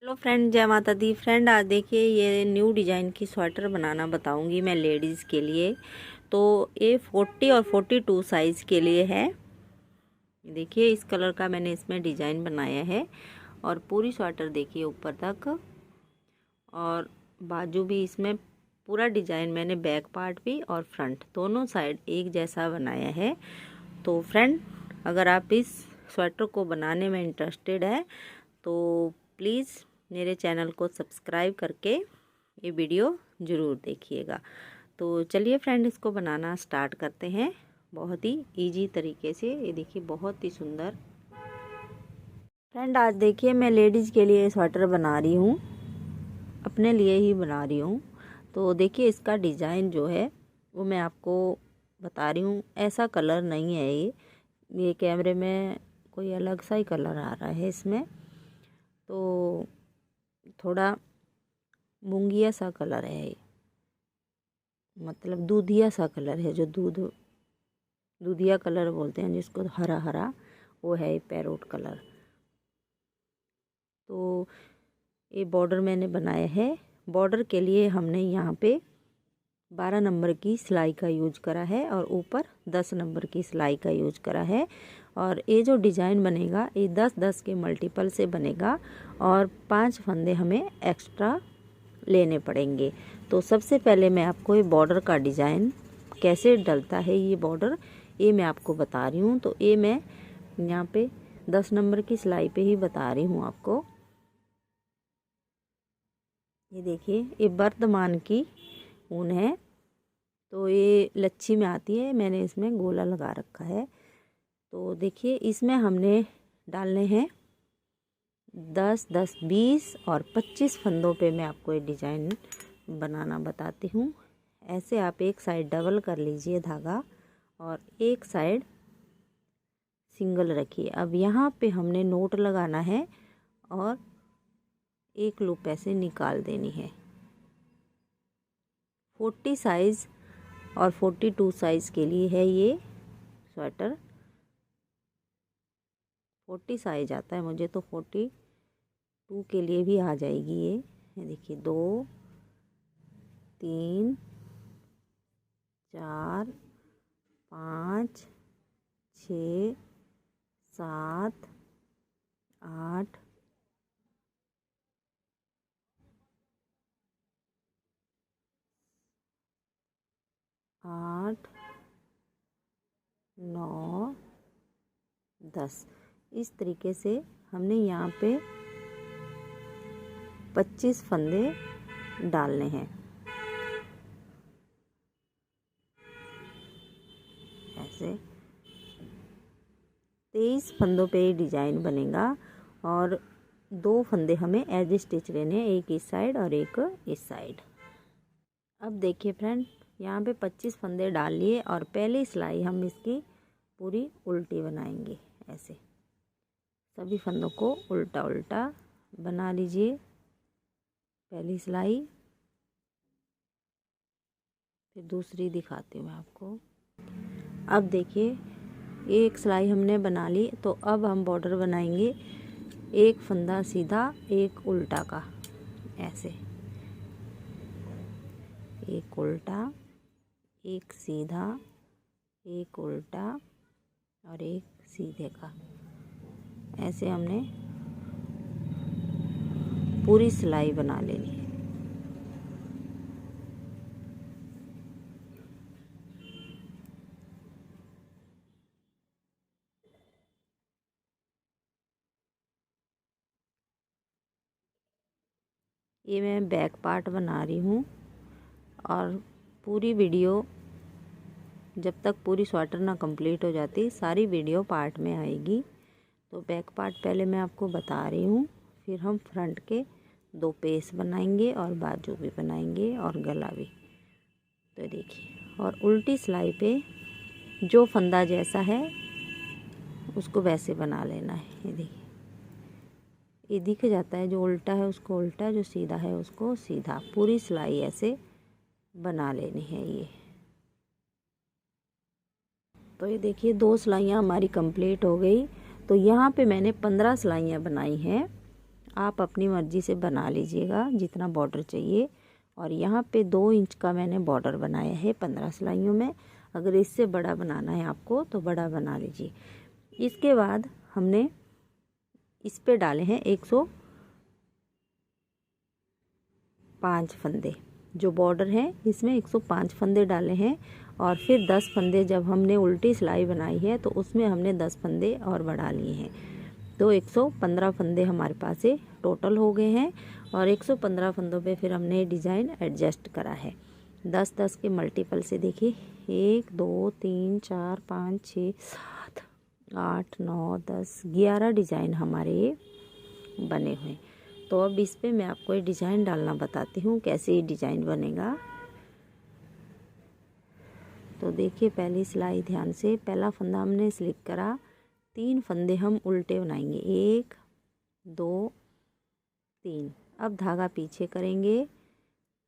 Hello friend, जय माता दी। Friend, आज देखिए ये न्यू डिज़ाइन की स्वेटर बनाना बताऊंगी मैं लेडीज़ के लिए। तो ये 40 और 42 साइज़ के लिए है। देखिए इस कलर का मैंने इसमें डिज़ाइन बनाया है और पूरी स्वेटर देखिए ऊपर तक, और बाजू भी इसमें पूरा डिज़ाइन मैंने बैक पार्ट भी और फ्रंट दोनों साइड एक जैसा बनाया है। तो फ्रेंड, अगर आप इस स्वेटर को बनाने में इंटरेस्टेड है तो प्लीज़ मेरे चैनल को सब्सक्राइब करके ये वीडियो ज़रूर देखिएगा। तो चलिए फ्रेंड, इसको बनाना स्टार्ट करते हैं बहुत ही इजी तरीके से। ये देखिए बहुत ही सुंदर। फ्रेंड, आज देखिए मैं लेडीज़ के लिए स्वेटर बना रही हूँ, अपने लिए ही बना रही हूँ। तो देखिए इसका डिज़ाइन जो है वो मैं आपको बता रही हूँ। ऐसा कलर नहीं है ये कैमरे में कोई अलग सा ही कलर आ रहा है इसमें। तो थोड़ा मूंगिया सा कलर है ये, मतलब दूधिया सा कलर है, जो दूधिया कलर बोलते हैं जिसको, हरा हरा, वो है पैरोट कलर। तो ये बॉर्डर मैंने बनाया है। बॉर्डर के लिए हमने यहाँ पे 12 नंबर की सिलाई का यूज करा है और ऊपर 10 नंबर की सिलाई का यूज करा है। और ये जो डिज़ाइन बनेगा ये 10-10 के मल्टीपल से बनेगा और 5 फंदे हमें एक्स्ट्रा लेने पड़ेंगे। तो सबसे पहले मैं आपको ये बॉर्डर का डिज़ाइन कैसे डलता है, ये बॉर्डर ये मैं आपको बता रही हूँ। तो ये मैं यहाँ पे 10 नंबर की सिलाई पे ही बता रही हूँ आपको। ये देखिए ये वर्धमान की ऊन है, तो ये लच्छी में आती है, मैंने इसमें गोला लगा रखा है। तो देखिए इसमें हमने डालने हैं 10, 10, 20 और 25 फंदों पे मैं आपको ये डिज़ाइन बनाना बताती हूँ। ऐसे आप एक साइड डबल कर लीजिए धागा और एक साइड सिंगल रखिए। अब यहाँ पे हमने नोट लगाना है और एक लूप ऐसे निकाल देनी है। 40 साइज़ और 42 साइज़ के लिए है ये स्वेटर। 40 साइज आता है मुझे, तो 42 के लिए भी आ जाएगी ये देखिए 2, 3, 4, 5, 6, 7, 8, 8, 9, 10। इस तरीके से हमने यहाँ पे 25 फंदे डालने हैं ऐसे। 23 फंदों पे ये डिज़ाइन बनेगा और 2 फंदे हमें एज स्टिच लेने हैं, एक इस साइड और एक इस साइड। अब देखिए फ्रेंड, यहाँ पे 25 फंदे डाल लिए और पहली सिलाई हम इसकी पूरी उल्टी बनाएंगे। ऐसे सभी फंदों को उल्टा उल्टा बना लीजिए। पहली सिलाई, फिर दूसरी दिखाती हूँ मैं आपको। अब देखिए एक सिलाई हमने बना ली, तो अब हम बॉर्डर बनाएंगे। एक फंदा सीधा, एक उल्टा का, ऐसे एक उल्टा, एक सीधा, एक उल्टा और एक सीधे का। ऐसे हमने पूरी सिलाई बना लेनी है। ये मैं बैक पार्ट बना रही हूँ और पूरी वीडियो जब तक पूरी स्वेटर ना कंप्लीट हो जाती, सारी वीडियो पार्ट में आएगी। तो बैक पार्ट पहले मैं आपको बता रही हूँ, फिर हम फ्रंट के 2 पेस बनाएंगे और बाजू भी बनाएंगे और गला भी। तो देखिए, और उल्टी सिलाई पे जो फंदा जैसा है उसको वैसे बना लेना है। ये देखिए ये दिख जाता है, जो उल्टा है उसको उल्टा, जो सीधा है उसको सीधा। पूरी सिलाई ऐसे बना लेनी है ये। तो ये देखिए 2 सिलाइयाँ हमारी कंप्लीट हो गई। तो यहाँ पे मैंने 15 सिलाइयाँ बनाई हैं आप अपनी मर्ज़ी से बना लीजिएगा जितना बॉर्डर चाहिए। और यहाँ पे 2 इंच का मैंने बॉर्डर बनाया है 15 सिलाइयों में। अगर इससे बड़ा बनाना है आपको तो बड़ा बना लीजिए। इसके बाद हमने इस पे डाले हैं 105 फंदे। जो बॉर्डर है इसमें 105 फंदे डाले हैं। और फिर 10 फंदे जब हमने उल्टी सिलाई बनाई है तो उसमें हमने 10 फंदे और बढ़ा लिए हैं। तो 115 फंदे हमारे पास से टोटल हो गए हैं। और 115 फंदों पे फिर हमने डिज़ाइन एडजस्ट करा है 10-10 के मल्टीपल से। देखिए 1 2 3 4 5 6 7 8 9 10 11 डिज़ाइन हमारे बने हुए। तो अब इस पे मैं आपको ये डिज़ाइन डालना बताती हूँ कैसे ये डिज़ाइन बनेगा। तो देखिए पहली सिलाई ध्यान से, पहला फंदा हमने स्लिप करा, 3 फंदे हम उल्टे बनाएंगे, 1 2 3। अब धागा पीछे करेंगे,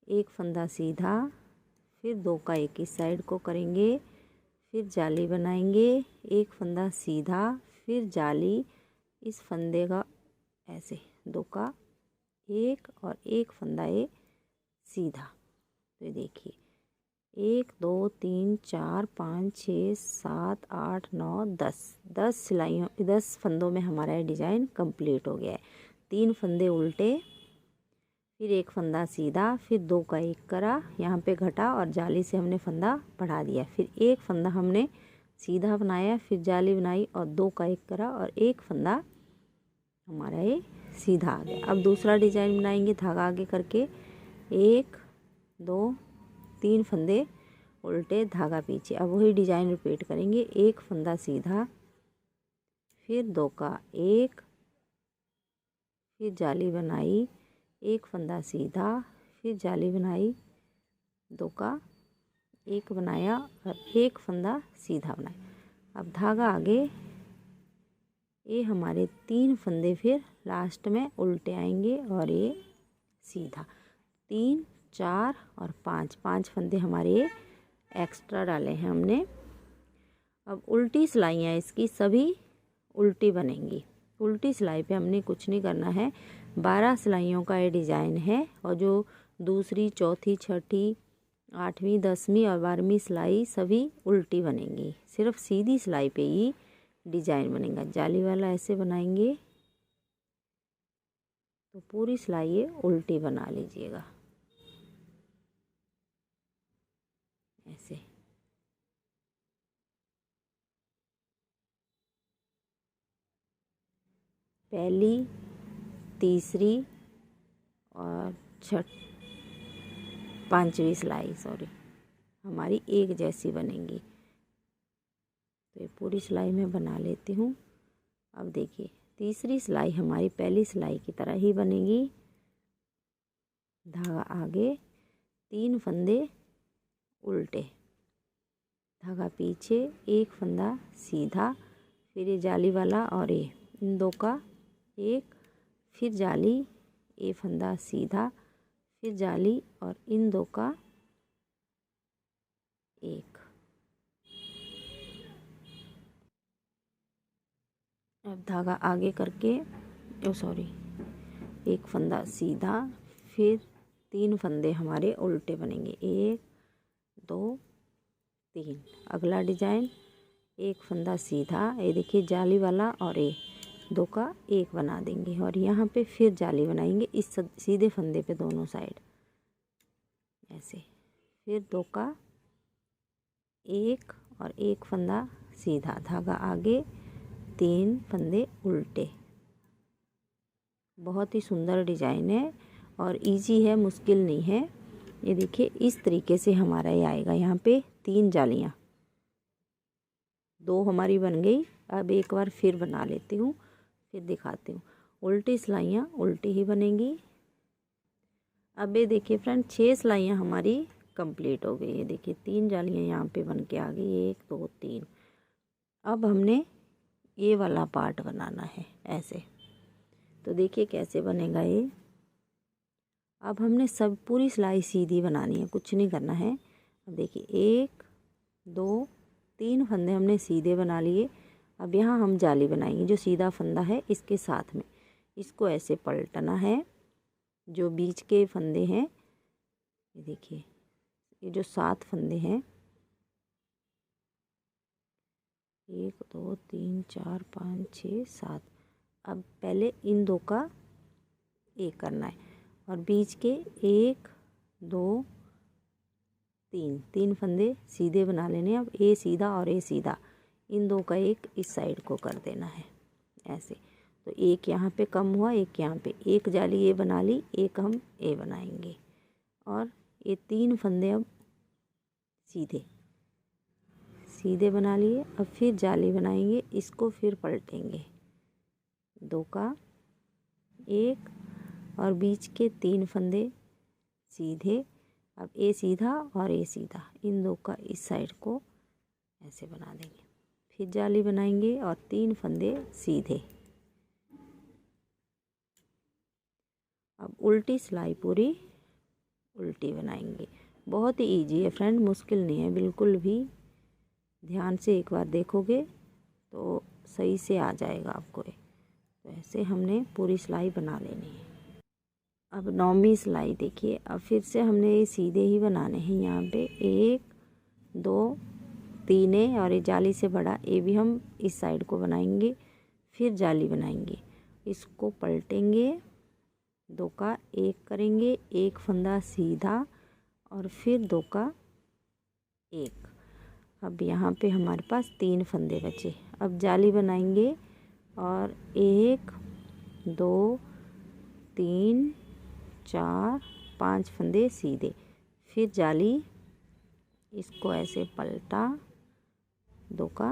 1 फंदा सीधा, फिर 2 का 1 इस साइड को करेंगे, फिर जाली बनाएंगे, 1 फंदा सीधा, फिर जाली इस फंदे का ऐसे 2 का 1 और 1 फंदा ये सीधा। तो देखिए 1 2 3 4 5 6 7 8 9 10 सिलाइयों 10 फंदों में हमारा डिज़ाइन कंप्लीट हो गया है। 3 फंदे उल्टे, फिर 1 फंदा सीधा, फिर 2 का 1 करा, यहाँ पे घटा और जाली से हमने फंदा बढ़ा दिया, फिर 1 फंदा हमने सीधा बनाया, फिर जाली बनाई और 2 का 1 करा और 1 फंदा हमारा ये सीधा आ गया। अब दूसरा डिज़ाइन बनाएंगे धागा आगे करके, 1 2 3 फंदे उल्टे, धागा पीछे। अब वही डिज़ाइन रिपीट करेंगे, 1 फंदा सीधा, फिर 2 का 1, फिर जाली बनाई, 1 फंदा सीधा, फिर जाली बनाई, 2 का 1 बनाया और 1 फंदा सीधा बनाया। अब धागा आगे, ये हमारे 3 फंदे फिर लास्ट में उल्टे आएंगे और ये सीधा, 3 4 और 5 फंदे हमारे एक्स्ट्रा डाले हैं हमने। अब उल्टी सिलाइयाँ इसकी सभी उल्टी बनेंगी। उल्टी सिलाई पे हमने कुछ नहीं करना है। 12 सिलाइयों का ये डिज़ाइन है और जो दूसरी चौथी छठी 8वीं 10वीं और 12वीं सिलाई सभी उल्टी बनेंगी। सिर्फ सीधी सिलाई पे ही डिज़ाइन बनेगा। जाली वाला ऐसे बनाएंगे तो पूरी सिलाई ये उल्टी बना लीजिएगा ऐसे। पहली, तीसरी और 5वीं सिलाई हमारी एक जैसी बनेंगी। तो ये पूरी सिलाई मैं बना लेती हूँ। अब देखिए तीसरी सिलाई हमारी पहली सिलाई की तरह ही बनेगी। धागा आगे, 3 फंदे उल्टे, धागा पीछे, 1 फंदा सीधा, फिर ये जाली वाला और ये इन 2 का 1, फिर जाली, ये फंदा सीधा, फिर जाली और इन 2 का 1। अब धागा आगे करके 1 फंदा सीधा, फिर 3 फंदे हमारे उल्टे बनेंगे, 1 2 3। अगला डिज़ाइन 1 फंदा सीधा, ये देखिए जाली वाला और ये 2 का 1 बना देंगे और यहाँ पे फिर जाली बनाएंगे इस सीधे फंदे पे दोनों साइड ऐसे, फिर 2 का 1 और 1 फंदा सीधा, धागा आगे, 3 फंदे उल्टे। बहुत ही सुंदर डिज़ाइन है और इजी है, मुश्किल नहीं है। ये देखिए इस तरीके से हमारा ये आएगा। यहाँ पे 3 जालियाँ, 2 हमारी बन गई। अब एक बार फिर बना लेती हूँ, फिर दिखाती हूँ। उल्टी सिलाइयाँ उल्टी ही बनेंगी। अब ये देखिए फ्रेंड 6 सिलाइयाँ हमारी कंप्लीट हो गई। ये देखिए 3 जालियाँ यहाँ पे बन के आ गई, 1 2 3। अब हमने ये वाला पार्ट बनाना है ऐसे। तो देखिए कैसे बनेगा ये। अब हमने सब पूरी सिलाई सीधी बनानी है, कुछ नहीं करना है। अब देखिए 1 2 3 फंदे हमने सीधे बना लिए। अब यहाँ हम जाली बनाएंगे जो सीधा फंदा है इसके साथ में। इसको ऐसे पलटना है। जो बीच के फंदे हैं, ये देखिए, ये जो 7 फंदे हैं, 1 2 3 4 5 6 7, अब पहले इन 2 का एक करना है और बीच के 1 2 3 फंदे सीधे बना लेने। अब ए सीधा और ए सीधा, इन 2 का एक इस साइड को कर देना है ऐसे। तो एक यहाँ पे कम हुआ, एक यहाँ पे, एक जाली ये बना ली, एक हम ए बनाएंगे और ये 3 फंदे अब सीधे सीधे बना लिए। अब फिर जाली बनाएंगे, इसको फिर पलटेंगे, 2 का एक और बीच के 3 फंदे सीधे। अब ए सीधा और ए सीधा, इन 2 का इस साइड को ऐसे बना देंगे। फिर जाली बनाएंगे और 3 फंदे सीधे। अब उल्टी सिलाई पूरी उल्टी बनाएंगे। बहुत ही ईजी है फ्रेंड, मुश्किल नहीं है बिल्कुल भी। ध्यान से एक बार देखोगे तो सही से आ जाएगा आपको। तो ऐसे हमने पूरी सिलाई बना लेनी है। अब 9वीं सिलाई देखिए, अब फिर से हमने ये सीधे ही बनाने हैं। यहाँ पे 1 2 3 है और ये जाली से बड़ा ए भी हम इस साइड को बनाएंगे। फिर जाली बनाएंगे, इसको पलटेंगे, 2 का एक करेंगे, एक फंदा सीधा और फिर 2 का एक। अब यहाँ पे हमारे पास 3 फंदे बचे। अब जाली बनाएंगे और 1 2 3 4 5 फंदे सीधे। फिर जाली, इसको ऐसे पलटा, 2 का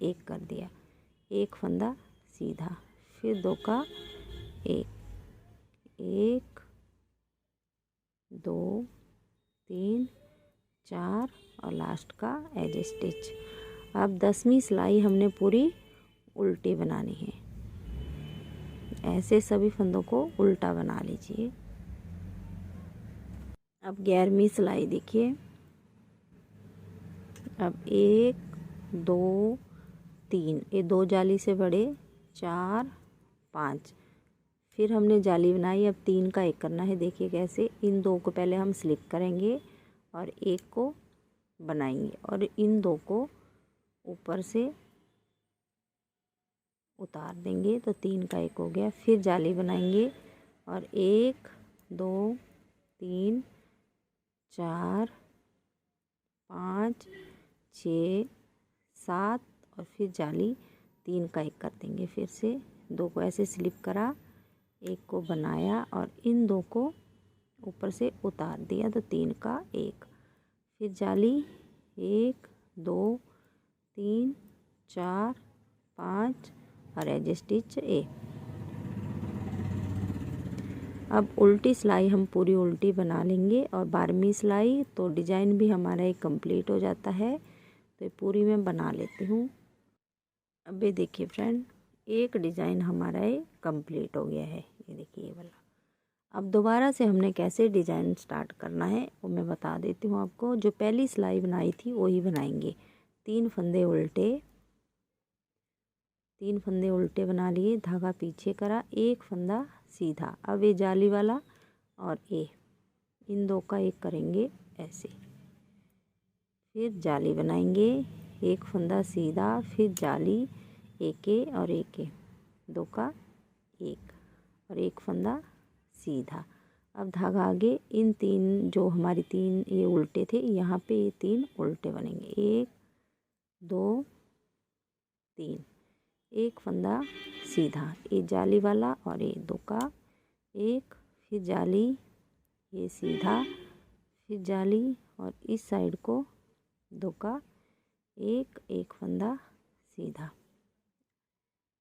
एक कर दिया, एक फंदा सीधा, फिर 2 का एक, 1 2 3 4 और लास्ट का एज स्टिच। अब 10वीं सिलाई हमने पूरी उल्टी बनानी है। ऐसे सभी फंदों को उल्टा बना लीजिए। अब 11वीं सिलाई देखिए। अब 1 2 3, ये 2 जाली से बड़े, 4 5, फिर हमने जाली बनाई। अब 3 का एक करना है। देखिए कैसे, इन 2 को पहले हम स्लिप करेंगे और एक को बनाएंगे और इन 2 को ऊपर से उतार देंगे, तो 3 का एक हो गया। फिर जाली बनाएंगे और 1 2 3 4 5 6 7 और फिर जाली, 3 का एक कर देंगे। फिर से 2 को ऐसे स्लिप करा, एक को बनाया और इन 2 को ऊपर से उतार दिया, तो 3 का एक। फिर जाली 1 2 3 4 5 और एज स्टिच ए। अब उल्टी सिलाई हम पूरी उल्टी बना लेंगे और 12वीं सिलाई तो डिजाइन भी हमारा एक कंप्लीट हो जाता है। तो ये पूरी मैं बना लेती हूँ। अब ये देखिए फ्रेंड, एक डिजाइन हमारा ये कंप्लीट हो गया है। ये देखिए ये वाला। अब दोबारा से हमने कैसे डिजाइन स्टार्ट करना है वो मैं बता देती हूँ आपको। जो पहली सिलाई बनाई थी वही बनाएंगे। 3 फंदे उल्टे, 3 फंदे उल्टे बना लिए, धागा पीछे करा, एक फंदा सीधा। अब ये जाली वाला और ए, इन 2 का एक करेंगे ऐसे। फिर जाली बनाएंगे, एक फंदा सीधा, फिर जाली, एक ए और एक ए, 2 का एक और एक फंदा सीधा। अब धागा आगे, इन 3 जो हमारी 3 ये उल्टे थे, यहाँ पे ये 3 उल्टे बनेंगे। 1 2 3, एक फंदा सीधा, ये जाली वाला और ये 2 का एक, फिर जाली, ये सीधा, फिर जाली और इस साइड को 2 का एक, एक फंदा सीधा,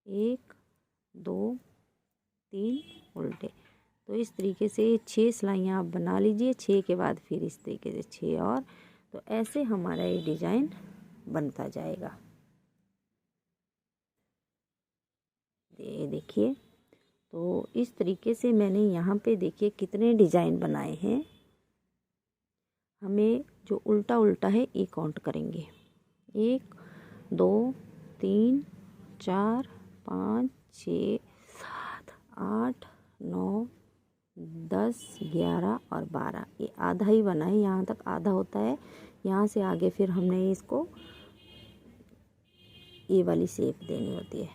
1 2 3 उल्टे। तो इस तरीके से 6 सिलाइयाँ आप बना लीजिए। 6 के बाद फिर इस तरीके से 6 और, तो ऐसे हमारा ये डिजाइन बनता जाएगा। ये देखिए, तो इस तरीके से मैंने यहाँ पे देखिए कितने डिजाइन बनाए हैं। हमें जो उल्टा उल्टा है ये काउंट करेंगे। 1 2 3 4 5 6 8, 9, 10, 11 और 12, ये आधा ही बना है, यहाँ तक आधा होता है। यहाँ से आगे फिर हमने इसको ये वाली शेप देनी होती है।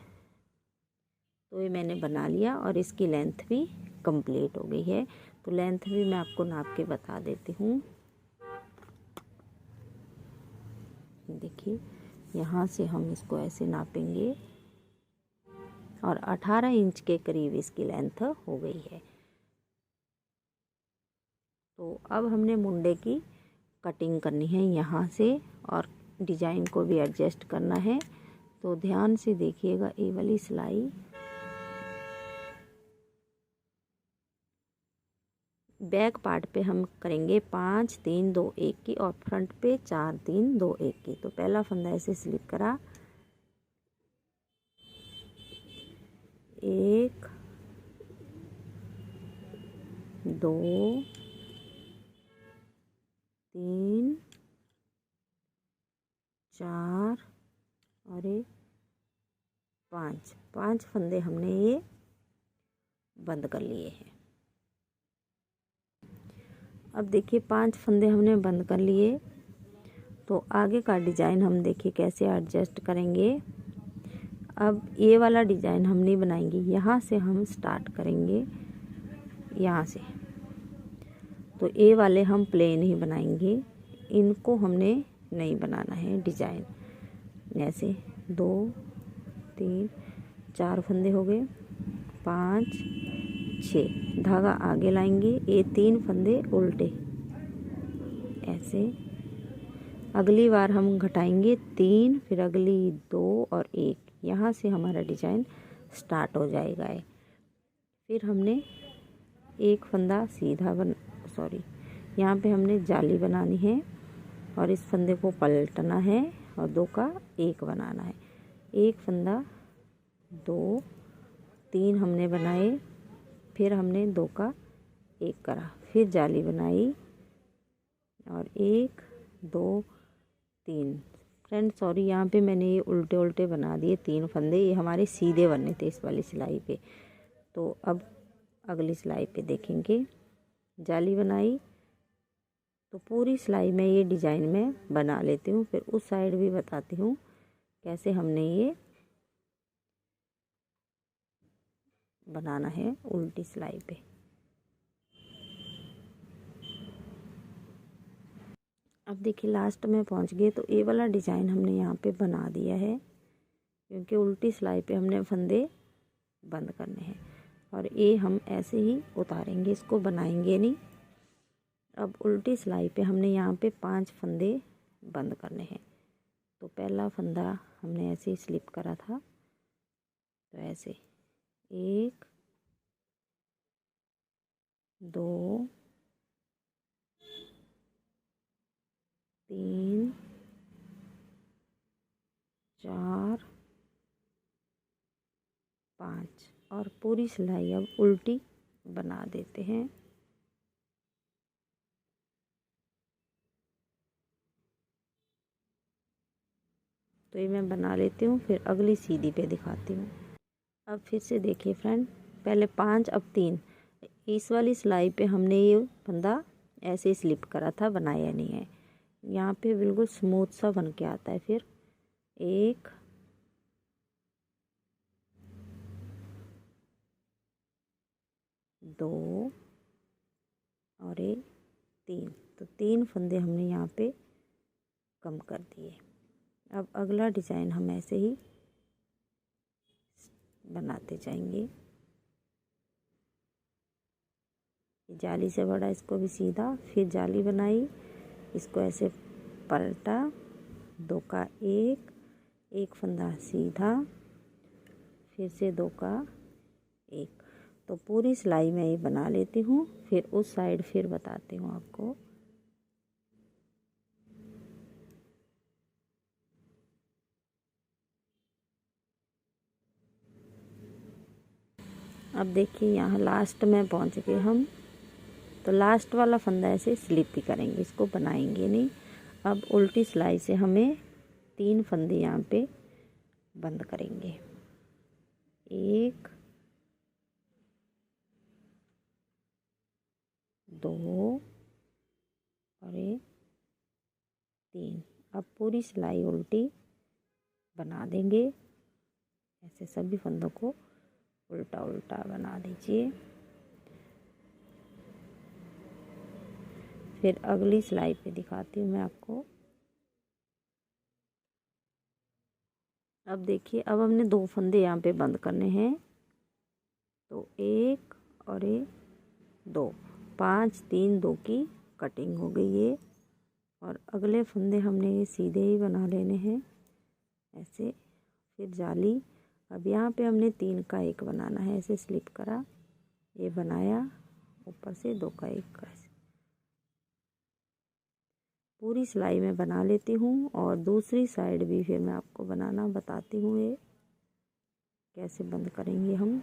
तो ये मैंने बना लिया और इसकी लेंथ भी कंप्लीट हो गई है। तो लेंथ भी मैं आपको नाप के बता देती हूँ। देखिए यहाँ से हम इसको ऐसे नापेंगे और 18 इंच के करीब इसकी लेंथ हो गई है। तो अब हमने मुंडे की कटिंग करनी है यहाँ से और डिज़ाइन को भी एडजस्ट करना है। तो ध्यान से देखिएगा, ये वाली सिलाई बैक पार्ट पे हम करेंगे 5, 3, 2, 1 की और फ्रंट पे 4, 3, 2, 1 की। तो पहला फंदा ऐसे स्लिप करा, 1, 2, 3, 4 और 5 फंदे हमने ये बंद कर लिए हैं। अब देखिए 5 फंदे हमने बंद कर लिए। तो आगे का डिज़ाइन हम देखिए कैसे एडजस्ट करेंगे। अब ये वाला डिज़ाइन हम नहीं बनाएंगे, यहाँ से हम स्टार्ट करेंगे, यहाँ से। तो ये वाले हम प्लेन ही बनाएंगे, इनको हमने नहीं बनाना है डिज़ाइन। ऐसे 2, 3, 4 फंदे हो गए, 5, 6 धागा आगे लाएंगे, ये 3 फंदे उल्टे ऐसे। अगली बार हम घटाएंगे 3, फिर अगली 2 और 1, यहाँ से हमारा डिज़ाइन स्टार्ट हो जाएगा। फिर हमने एक फंदा सीधा यहाँ पे हमने जाली बनानी है और इस फंदे को पलटना है और 2 का 1 बनाना है। एक फंदा 2, 3 हमने बनाए, फिर हमने 2 का 1 करा, फिर जाली बनाई और 1, 2, 3। फ्रेंड सॉरी, यहाँ पे मैंने ये उल्टे उल्टे बना दिए 3 फंदे, ये हमारे सीधे बनने थे इस वाली सिलाई पे। तो अब अगली सिलाई पे देखेंगे, जाली बनाई। तो पूरी सिलाई में ये डिज़ाइन में बना लेती हूँ, फिर उस साइड भी बताती हूँ कैसे हमने ये बनाना है उल्टी सिलाई पे। अब देखिए लास्ट में पहुँच गए। तो ये वाला डिज़ाइन हमने यहाँ पे बना दिया है, क्योंकि उल्टी सिलाई पे हमने फंदे बंद करने हैं और ये हम ऐसे ही उतारेंगे, इसको बनाएंगे नहीं। अब उल्टी सिलाई पे हमने यहाँ पे 5 फंदे बंद करने हैं। तो पहला फंदा हमने ऐसे ही स्लिप करा था, तो ऐसे 1, 2, 3, 4, 5 और पूरी सिलाई अब उल्टी बना देते हैं। तो ये मैं बना लेती हूँ, फिर अगली सीधी पे दिखाती हूँ। अब फिर से देखिए फ्रेंड, पहले 5 अब 3। इस वाली सिलाई पे हमने ये फंदा ऐसे स्लिप करा था, बनाया नहीं है। यहाँ पे बिल्कुल स्मूथ सा बन के आता है। फिर 1, 2 और 3। तो 3 फंदे हमने यहाँ पे कम कर दिए। अब अगला डिज़ाइन हम ऐसे ही बनाते जाएंगे। जाली से बड़ा इसको भी सीधा, फिर जाली बनाई, इसको ऐसे पलटा, 2 का 1, 1 फंदा सीधा, फिर से 2 का 1। तो पूरी सिलाई मैं ये बना लेती हूँ, फिर उस साइड फिर बताती हूँ आपको। अब देखिए यहाँ लास्ट में पहुँच गए हम। तो लास्ट वाला फंदा ऐसे स्लिप ही करेंगे, इसको बनाएंगे नहीं। अब उल्टी सिलाई से हमें 3 फंदे यहाँ पे बंद करेंगे, 1, 2 और ये 3। अब पूरी सिलाई उल्टी बना देंगे। ऐसे सभी फंदों को उल्टा उल्टा बना दीजिए। फिर अगली सिलाई पे दिखाती हूँ मैं आपको। अब देखिए, अब हमने 2 फंदे यहाँ पे बंद करने हैं। तो 1 और 2, 5 3 2 की कटिंग हो गई है। और अगले फंदे हमने ये सीधे ही बना लेने हैं ऐसे। फिर जाली, अब यहाँ पे हमने 3 का 1 बनाना है। ऐसे स्लिप करा, ये बनाया, ऊपर से 2 का 1 का। पूरी सिलाई में बना लेती हूँ और दूसरी साइड भी फिर मैं आपको बनाना बताती हूँ। ये कैसे बंद करेंगे हम।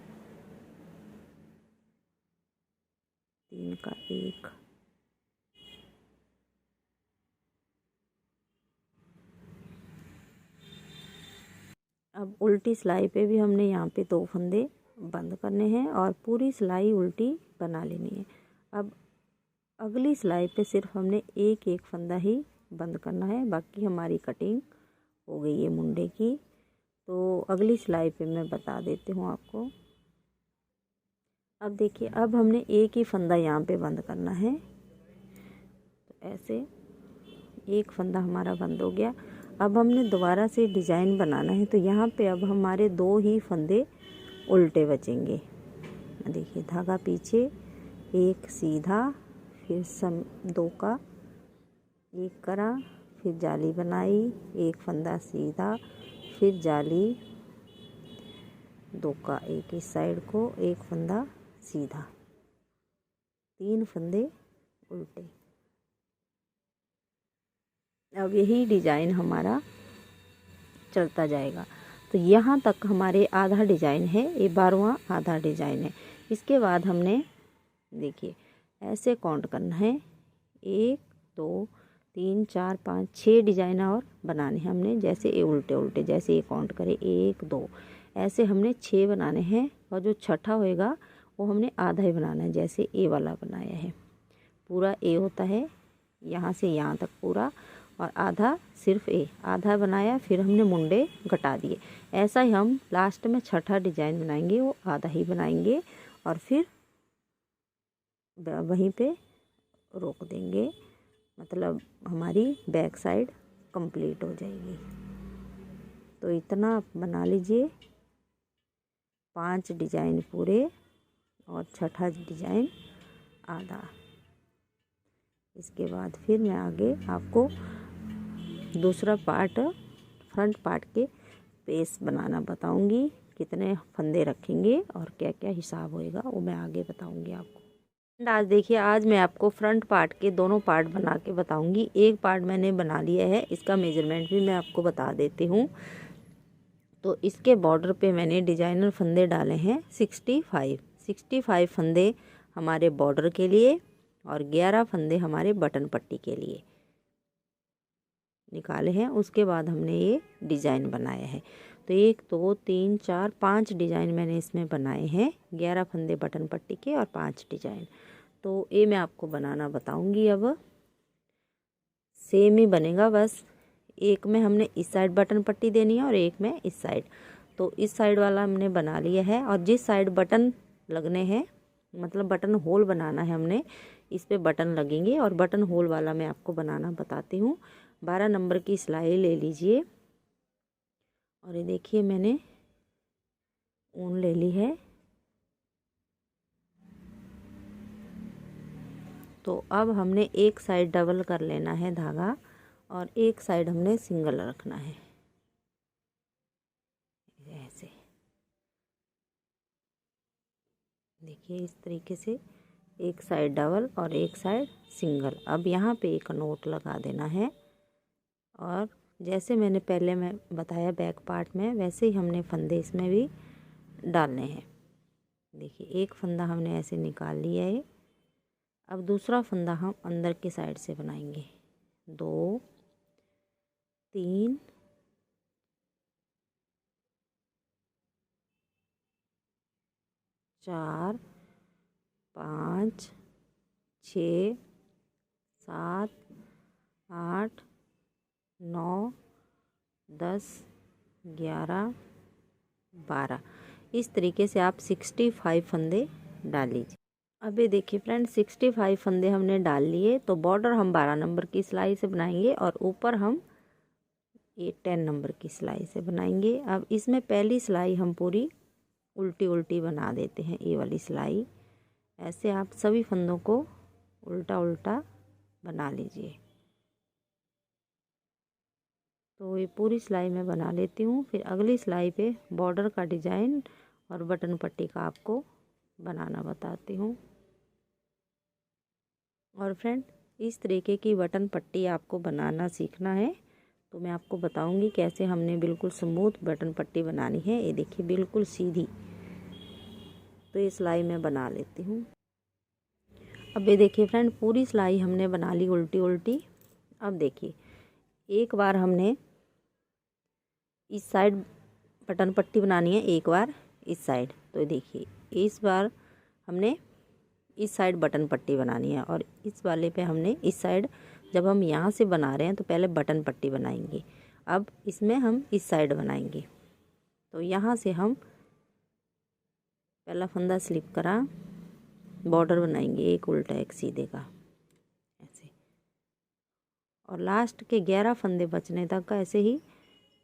3 का 1, अब उल्टी सिलाई पे भी हमने यहाँ पे 2 फंदे बंद करने हैं और पूरी सिलाई उल्टी बना लेनी है। अब अगली सिलाई पे सिर्फ हमने एक एक फंदा ही बंद करना है, बाकी हमारी कटिंग हो गई है मुंडे की। तो अगली सिलाई पे मैं बता देती हूँ आपको। अब देखिए, अब हमने एक ही फंदा यहाँ पे बंद करना है। तो ऐसे एक फंदा हमारा बंद हो गया। अब हमने दोबारा से डिजाइन बनाना है, तो यहाँ पे अब हमारे 2 ही फंदे उल्टे बचेंगे। देखिए, धागा पीछे, एक सीधा, फिर 2 का 1 करा, फिर जाली बनाई, एक फंदा सीधा, फिर जाली, 2 का 1 इस साइड को, एक फंदा सीधा, 3 फंदे उल्टे। अब यही डिजाइन हमारा चलता जाएगा। तो यहाँ तक हमारे आधा डिजाइन है, ये 12वां आधा डिजाइन है। इसके बाद हमने देखिए ऐसे काउंट करना है, 1 2 3 4 5 6 डिजाइन और बनाने हैं हमने। जैसे ये उल्टे उल्टे, जैसे ये काउंट करें 1 2, ऐसे हमने 6 बनाने हैं। और जो छठा होएगा वो हमने आधा ही बनाना है, जैसे ए वाला बनाया है। पूरा ए होता है यहाँ से यहाँ तक पूरा, और आधा सिर्फ ए, आधा बनाया, फिर हमने मुंडे घटा दिए। ऐसा ही हम लास्ट में छठा डिजाइन बनाएंगे, वो आधा ही बनाएंगे और फिर वहीं पे रोक देंगे। मतलब हमारी बैक साइड कंप्लीट हो जाएगी। तो इतना बना लीजिए, 5 डिजाइन पूरे और छठा डिजाइन आधा। इसके बाद फिर मैं आगे आपको दूसरा पार्ट, फ्रंट पार्ट के पेस बनाना बताऊंगी। कितने फंदे रखेंगे और क्या क्या हिसाब होएगा वो मैं आगे बताऊंगी आपको। आज देखिए, आज मैं आपको फ्रंट पार्ट के दोनों पार्ट बना के बताऊंगी। एक पार्ट मैंने बना लिया है, इसका मेजरमेंट भी मैं आपको बता देती हूँ। तो इसके बॉर्डर पे मैंने डिजाइनर फंदे डाले हैं 65 फंदे हमारे बॉर्डर के लिए और 11 फंदे हमारे बटन पट्टी के लिए निकाले हैं। उसके बाद हमने ये डिज़ाइन बनाया है। तो 1 2 3 4 5 डिज़ाइन मैंने इसमें बनाए हैं, 11 फंदे बटन पट्टी के और 5 डिज़ाइन। तो ये मैं आपको बनाना बताऊंगी। अब सेम ही बनेगा, बस एक में हमने इस साइड बटन पट्टी देनी है और एक में इस साइड। तो इस साइड वाला हमने बना लिया है, और जिस साइड बटन लगने हैं, मतलब बटन होल बनाना है हमने, इस पे बटन लगेंगे। और बटन होल वाला मैं आपको बनाना बताती हूँ। 12 नंबर की सिलाई ले लीजिए, और ये देखिए मैंने ऊन ले ली है। तो अब हमने एक साइड डबल कर लेना है धागा, और एक साइड हमने सिंगल रखना है ऐसे। देखिए इस तरीके से एक साइड डबल और एक साइड सिंगल। अब यहाँ पे एक नोट लगा देना है, और जैसे मैंने पहले में बताया बैक पार्ट में, वैसे ही हमने फंदे इसमें भी डालने हैं। देखिए एक फंदा हमने ऐसे निकाल लिया है। अब दूसरा फंदा हम अंदर की साइड से बनाएंगे। 2 3 4 5 6 7 8 9 10 11 12। इस तरीके से आप 65 फंदे डाल लीजिए। अब ये देखिए फ्रेंड 65 फंदे हमने डाल लिए। तो बॉर्डर हम 12 नंबर की सिलाई से बनाएंगे और ऊपर हम ये 10 नंबर की सिलाई से बनाएंगे। अब इसमें पहली सिलाई हम पूरी उल्टी उल्टी बना देते हैं, ये वाली सिलाई। ऐसे आप सभी फंदों को उल्टा उल्टा बना लीजिए। तो ये पूरी सिलाई मैं बना लेती हूँ। फिर अगली सिलाई पे बॉर्डर का डिजाइन और बटन पट्टी का आपको बनाना बताती हूँ। और फ्रेंड इस तरीके की बटन पट्टी आपको बनाना सीखना है तो मैं आपको बताऊंगी कैसे हमने बिल्कुल स्मूथ बटन पट्टी बनानी है। ये देखिए बिल्कुल सीधी। तो ये सिलाई मैं बना लेती हूँ। अब ये देखिए फ्रेंड पूरी सिलाई हमने बना ली उल्टी उल्टी। अब देखिए एक बार हमने इस साइड बटन पट्टी बनानी है, एक बार इस साइड। तो देखिए इस बार हमने इस साइड बटन पट्टी बनानी है और इस वाले पे हमने इस साइड, जब हम यहाँ से बना रहे हैं तो पहले बटन पट्टी बनाएंगे। अब इसमें हम इस साइड बनाएंगे। तो यहाँ से हम पहला फंदा स्लिप करा, बॉर्डर बनाएंगे एक उल्टा एक सीधे का ऐसे, और लास्ट के 11 फंदे बचने तक का ऐसे ही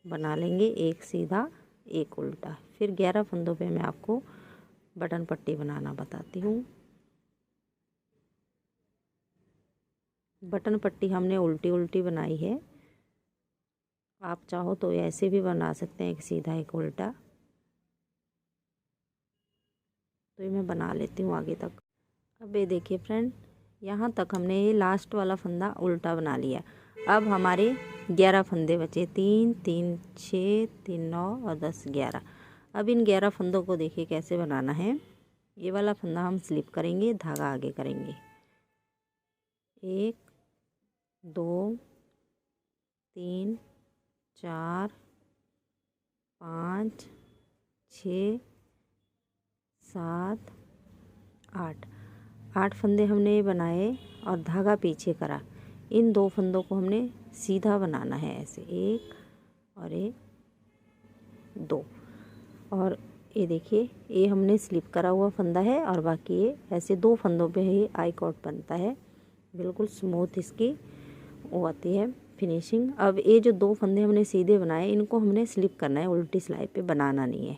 बना लेंगे, एक सीधा एक उल्टा। फिर 11 फंदों पे मैं आपको बटन पट्टी बनाना बताती हूँ। बटन पट्टी हमने उल्टी उल्टी बनाई है। आप चाहो तो ऐसे भी बना सकते हैं, एक सीधा एक उल्टा। तो ये मैं बना लेती हूँ आगे तक। अब ये देखिए फ्रेंड यहाँ तक हमने ये लास्ट वाला फंदा उल्टा बना लिया। अब हमारे 11 फंदे बचे, 3 3 6 3 9 और 10 11। अब इन 11 फंदों को देखिए कैसे बनाना है। ये वाला फंदा हम स्लिप करेंगे, धागा आगे करेंगे, 1 2 3 4 5 6 7 8 फंदे हमने बनाए और धागा पीछे करा। इन 2 फंदों को हमने सीधा बनाना है ऐसे, 1 और 1 2। और ये देखिए ये हमने स्लिप करा हुआ फंदा है और बाकी ये ऐसे 2 फंदों पे ही आई कॉट बनता है। बिल्कुल स्मूथ इसकी वो आती है फिनिशिंग। अब ये जो 2 फंदे हमने सीधे बनाए इनको हमने स्लिप करना है, उल्टी सिलाई पे बनाना नहीं है।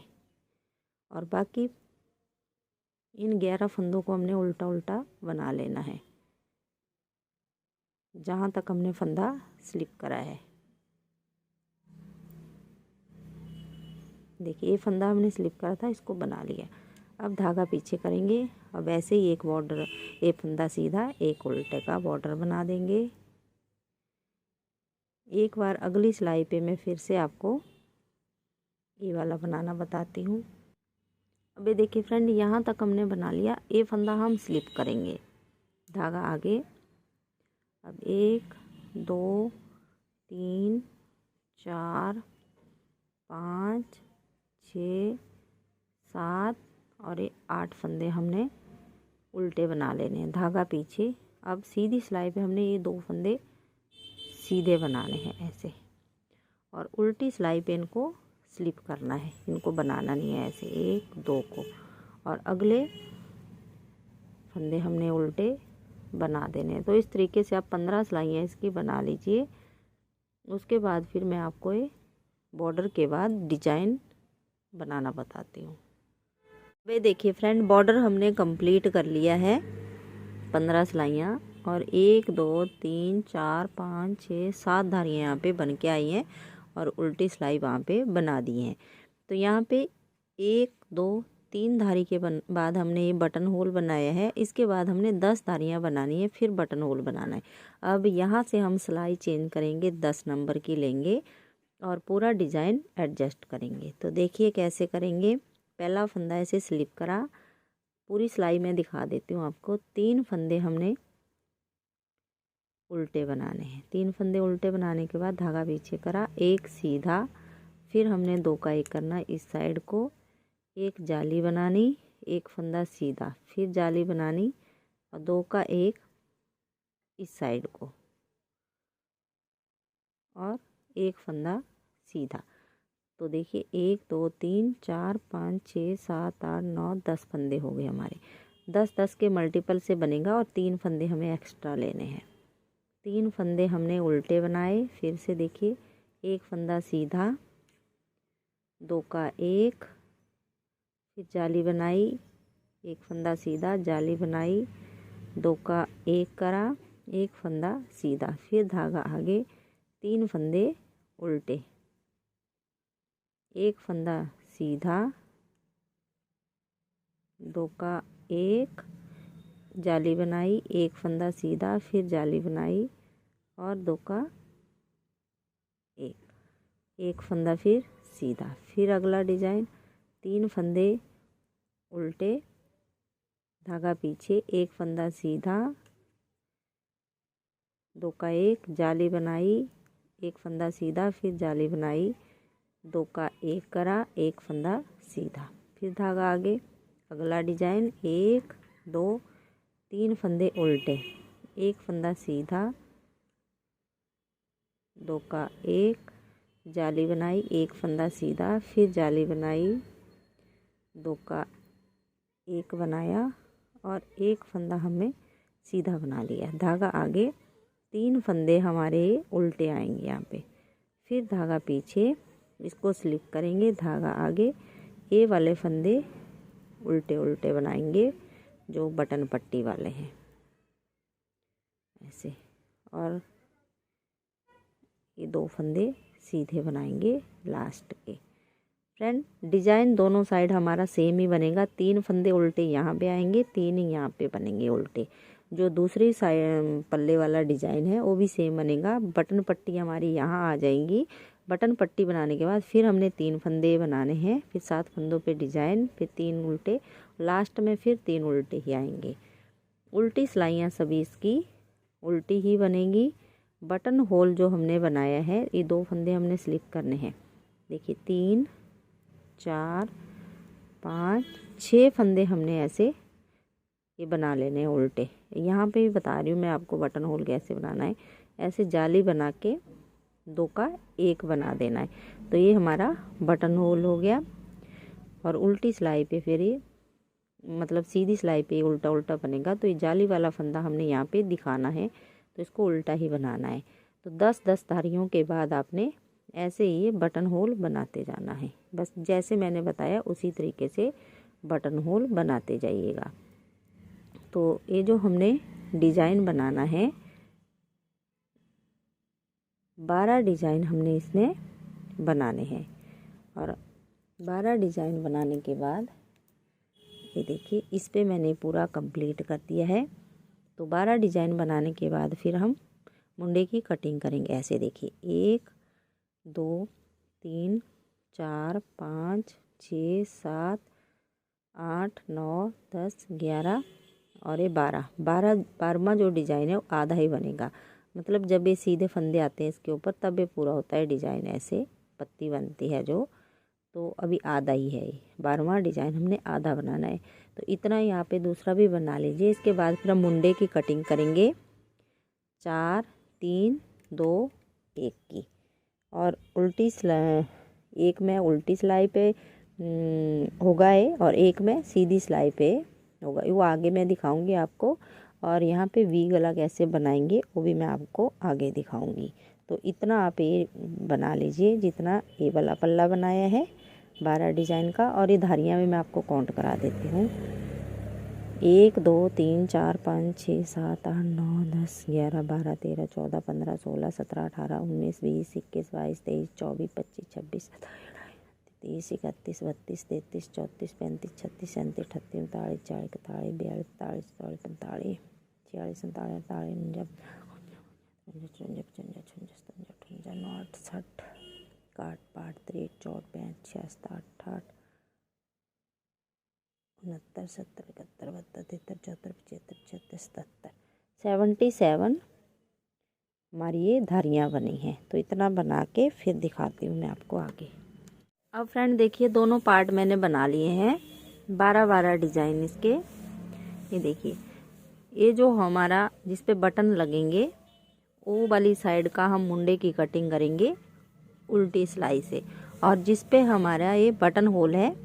और बाकी इन 11 फंदों को हमने उल्टा उल्टा बना लेना है जहाँ तक हमने फंदा स्लिप करा है। देखिए ये फंदा हमने स्लिप करा था, इसको बना लिया। अब धागा पीछे करेंगे। अब ऐसे ही एक बॉर्डर, एक फंदा सीधा एक उल्टे का बॉर्डर बना देंगे। एक बार अगली सिलाई पे मैं फिर से आपको ये वाला बनाना बताती हूँ। अब ये देखिए फ्रेंड यहाँ तक हमने बना लिया। ये फंदा हम स्लिप करेंगे, धागा आगे। अब 1 2 3 4 5 6 7 और ये 8 फंदे हमने उल्टे बना लेने हैं, धागा पीछे। अब सीधी सिलाई पे हमने ये 2 फंदे सीधे बनाने हैं ऐसे, और उल्टी सिलाई पे इनको स्लिप करना है, इनको बनाना नहीं है ऐसे 1 2 को। और अगले फंदे हमने उल्टे बना देने हैं। तो इस तरीके से आप 15 सिलाइयाँ इसकी बना लीजिए। उसके बाद फिर मैं आपको ये बॉर्डर के बाद डिजाइन बनाना बताती हूँ। वे देखिए फ्रेंड बॉर्डर हमने कंप्लीट कर लिया है, 15 सिलाइयाँ, और 1 2 3 4 5 6 7 धारियाँ यहाँ पे बन के आई हैं और उल्टी सिलाई वहाँ पे बना दी हैं। तो यहाँ पे 1 2 3 धारी के बाद हमने ये बटन होल बनाया है। इसके बाद हमने 10 धारियाँ बनानी है, फिर बटन होल बनाना है। अब यहाँ से हम सिलाई चेंज करेंगे, 10 नंबर की लेंगे और पूरा डिज़ाइन एडजस्ट करेंगे। तो देखिए कैसे करेंगे। पहला फंदा ऐसे स्लिप करा, पूरी सिलाई में दिखा देती हूँ आपको। 3 फंदे हमने उल्टे बनाने हैं। 3 फंदे उल्टे बनाने के बाद धागा पीछे करा, एक सीधा, फिर हमने 2 का 1 करना इस साइड को, एक जाली बनानी, एक फंदा सीधा, फिर जाली बनानी और 2 का 1 इस साइड को और एक फंदा सीधा। तो देखिए 1 2 3 4 5 6 7 8 9 10 फंदे हो गए हमारे। 10 के मल्टीपल से बनेगा और 3 फंदे हमें एक्स्ट्रा लेने हैं। 3 फंदे हमने उल्टे बनाए। फिर से देखिए एक फंदा सीधा, 2 का 1, फिर जाली बनाई, एक फंदा सीधा, जाली बनाई, 2 का 1 करा, एक फंदा सीधा, फिर धागा आगे, 3 फंदे उल्टे, एक फंदा सीधा, 2 का 1, जाली बनाई, एक फंदा सीधा, फिर जाली बनाई और 2 का 1, एक फंदा फिर सीधा। फिर अगला डिजाइन 3 फंदे उल्टे, धागा पीछे, एक फंदा सीधा, 2 का 1, जाली बनाई, एक फंदा सीधा, फिर जाली बनाई, 2 का 1 करा, एक फंदा सीधा, फिर धागा आगे। अगला डिजाइन 1 2 3 फंदे उल्टे, एक फंदा सीधा, 2 का 1, जाली बनाई, एक फंदा सीधा, फिर जाली बनाई, 2 का 1 बनाया और एक फंदा हमने सीधा बना लिया। धागा आगे, 3 फंदे हमारे उल्टे आएंगे यहाँ पे, फिर धागा पीछे, इसको स्लिप करेंगे, धागा आगे, ये वाले फंदे उल्टे उल्टे बनाएंगे जो बटन पट्टी वाले हैं ऐसे, और ये 2 फंदे सीधे बनाएंगे लास्ट के। फ्रेंड डिजाइन दोनों साइड हमारा सेम ही बनेगा। 3 फंदे उल्टे यहाँ पे आएंगे, 3 ही यहाँ पे बनेंगे उल्टे। जो दूसरी साइड पल्ले वाला डिजाइन है वो भी सेम बनेगा। बटन पट्टी हमारी यहाँ आ जाएंगी। बटन पट्टी बनाने के बाद फिर हमने 3 फंदे बनाने हैं, फिर 7 फंदों पे डिजाइन, फिर 3 उल्टे, लास्ट में फिर 3 उल्टे ही आएंगे। उल्टी सिलाइयाँ सभी इसकी उल्टी ही बनेगी। बटन होल जो हमने बनाया है, ये 2 फंदे हमने स्लिप करने हैं। देखिए 3 4 5 6 फंदे हमने ऐसे ये बना लेने हैं उल्टे। यहाँ पे भी बता रही हूँ मैं आपको बटन होल कैसे बनाना है। ऐसे जाली बना के 2 का 1 बना देना है। तो ये हमारा बटन होल हो गया। और उल्टी सिलाई पे फिर ये मतलब सीधी सिलाई पे उल्टा उल्टा बनेगा। तो ये जाली वाला फंदा हमने यहाँ पे दिखाना है, तो इसको उल्टा ही बनाना है। तो 10 धारियों के बाद आपने ऐसे ही बटन होल बनाते जाना है। बस जैसे मैंने बताया उसी तरीके से बटन होल बनाते जाइएगा। तो ये जो हमने डिजाइन बनाना है, 12 डिजाइन हमने इसमें बनाने हैं। और 12 डिजाइन बनाने के बाद ये देखिए इस पे मैंने पूरा कंप्लीट कर दिया है। तो 12 डिजाइन बनाने के बाद फिर हम मुंडे की कटिंग करेंगे। ऐसे देखिए 1 2 3 4 5 6 7 8 9 10 11 और ये 12वां जो डिजाइन है वो आधा ही बनेगा। मतलब जब ये सीधे फंदे आते हैं इसके ऊपर तब ये पूरा होता है डिजाइन, ऐसे पत्ती बनती है जो। तो अभी आधा ही है, 12वां डिजाइन हमने आधा बनाना है। तो इतना यहाँ पे दूसरा भी बना लीजिए। इसके बाद फिर हम मुंडे की कटिंग करेंगे 4 3 2 1 की। और उल्टी सिलाई, एक में उल्टी सिलाई पे होगा है और एक में सीधी सिलाई पे होगा। वो आगे मैं दिखाऊंगी आपको। और यहाँ पे वी गला कैसे बनाएंगे वो भी मैं आपको आगे दिखाऊंगी। तो इतना आप ये बना लीजिए जितना ये वाला पल्ला बनाया है 12 डिजाइन का। और ये धारियाँ भी मैं आपको काउंट करा देती हूँ। 1 2 3 4 5 6 7 8 9 10 11 12 13 14 15 16 17 18 19 20 21 22 23 24 25 26 27 28 29 30 31 32 33 34 35 36 37 38 39 40 41 42 43 44 45 46 47 48 60 काट पाट 63 64 65 66 68 69 70 71 72 73 74 75 76 77 हमारी ये धारियाँ बनी हैं। तो इतना बना के फिर दिखाती हूँ मैं आपको आगे। अब फ्रेंड देखिए दोनों पार्ट मैंने बना लिए हैं, 12 डिजाइन इसके। ये देखिए ये जो हमारा जिस पे बटन लगेंगे वो वाली साइड का हम मुंडे की कटिंग करेंगे उल्टी सिलाई से, और जिस पे हमारा ये बटन होल है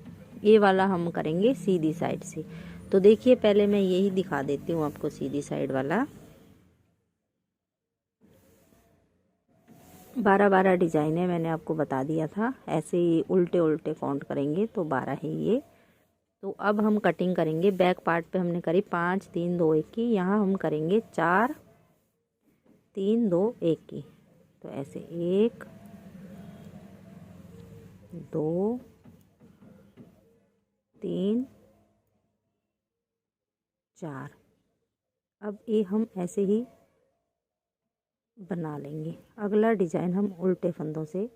ये वाला हम करेंगे सीधी साइड से। तो देखिए पहले मैं यही दिखा देती हूँ आपको सीधी साइड वाला। 12 डिजाइन है, मैंने आपको बता दिया था। ऐसे ही उल्टे उल्टे काउंट करेंगे तो 12 है ये। तो अब हम कटिंग करेंगे। बैक पार्ट पे हमने करी 5 3 2 1 की, यहाँ हम करेंगे 4 3 2 1 की। तो ऐसे 1 2 3 4। अब ये हम ऐसे ही बना लेंगे। अगला डिजाइन हम उल्टे फंदों से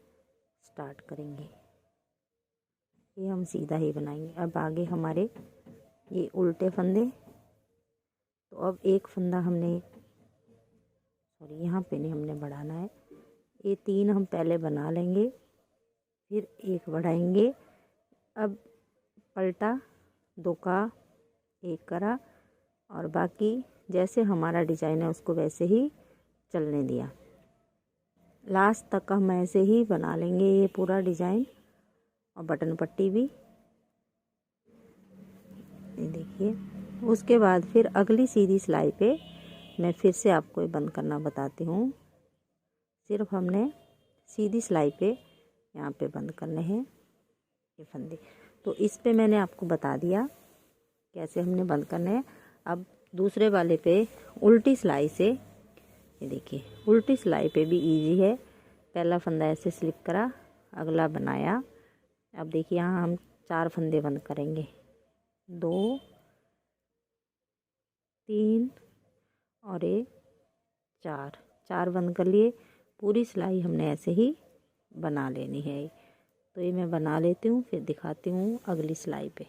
स्टार्ट करेंगे, ये हम सीधा ही बनाएंगे। अब आगे हमारे ये उल्टे फंदे, तो अब एक फंदा हमने सॉरी यहाँ पे नहीं हमने बढ़ाना है, ये 3 हम पहले बना लेंगे फिर 1 बढ़ाएंगे। अब पलटा 2 का 1 करा और बाकी जैसे हमारा डिजाइन है उसको वैसे ही चलने दिया। लास्ट तक हम ऐसे ही बना लेंगे ये पूरा डिजाइन और बटन पट्टी भी, ये देखिए। उसके बाद फिर अगली सीधी सिलाई पे मैं फिर से आपको ये बंद करना बताती हूँ। सिर्फ हमने सीधी सिलाई पे यहाँ पे बंद करने हैं ये फंदे। तो इस पे मैंने आपको बता दिया कैसे हमने बंद करने हैं। अब दूसरे वाले पे उल्टी सिलाई से, ये देखिए उल्टी सिलाई पे भी इजी है। पहला फंदा ऐसे स्लिप करा, अगला बनाया। अब देखिए यहाँ हम 4 फंदे बंद करेंगे, 2 3 और 1 4 बंद कर लिए। पूरी सिलाई हमने ऐसे ही बना लेनी है। तो ये मैं बना लेती हूँ फिर दिखाती हूँ अगली सिलाई पे।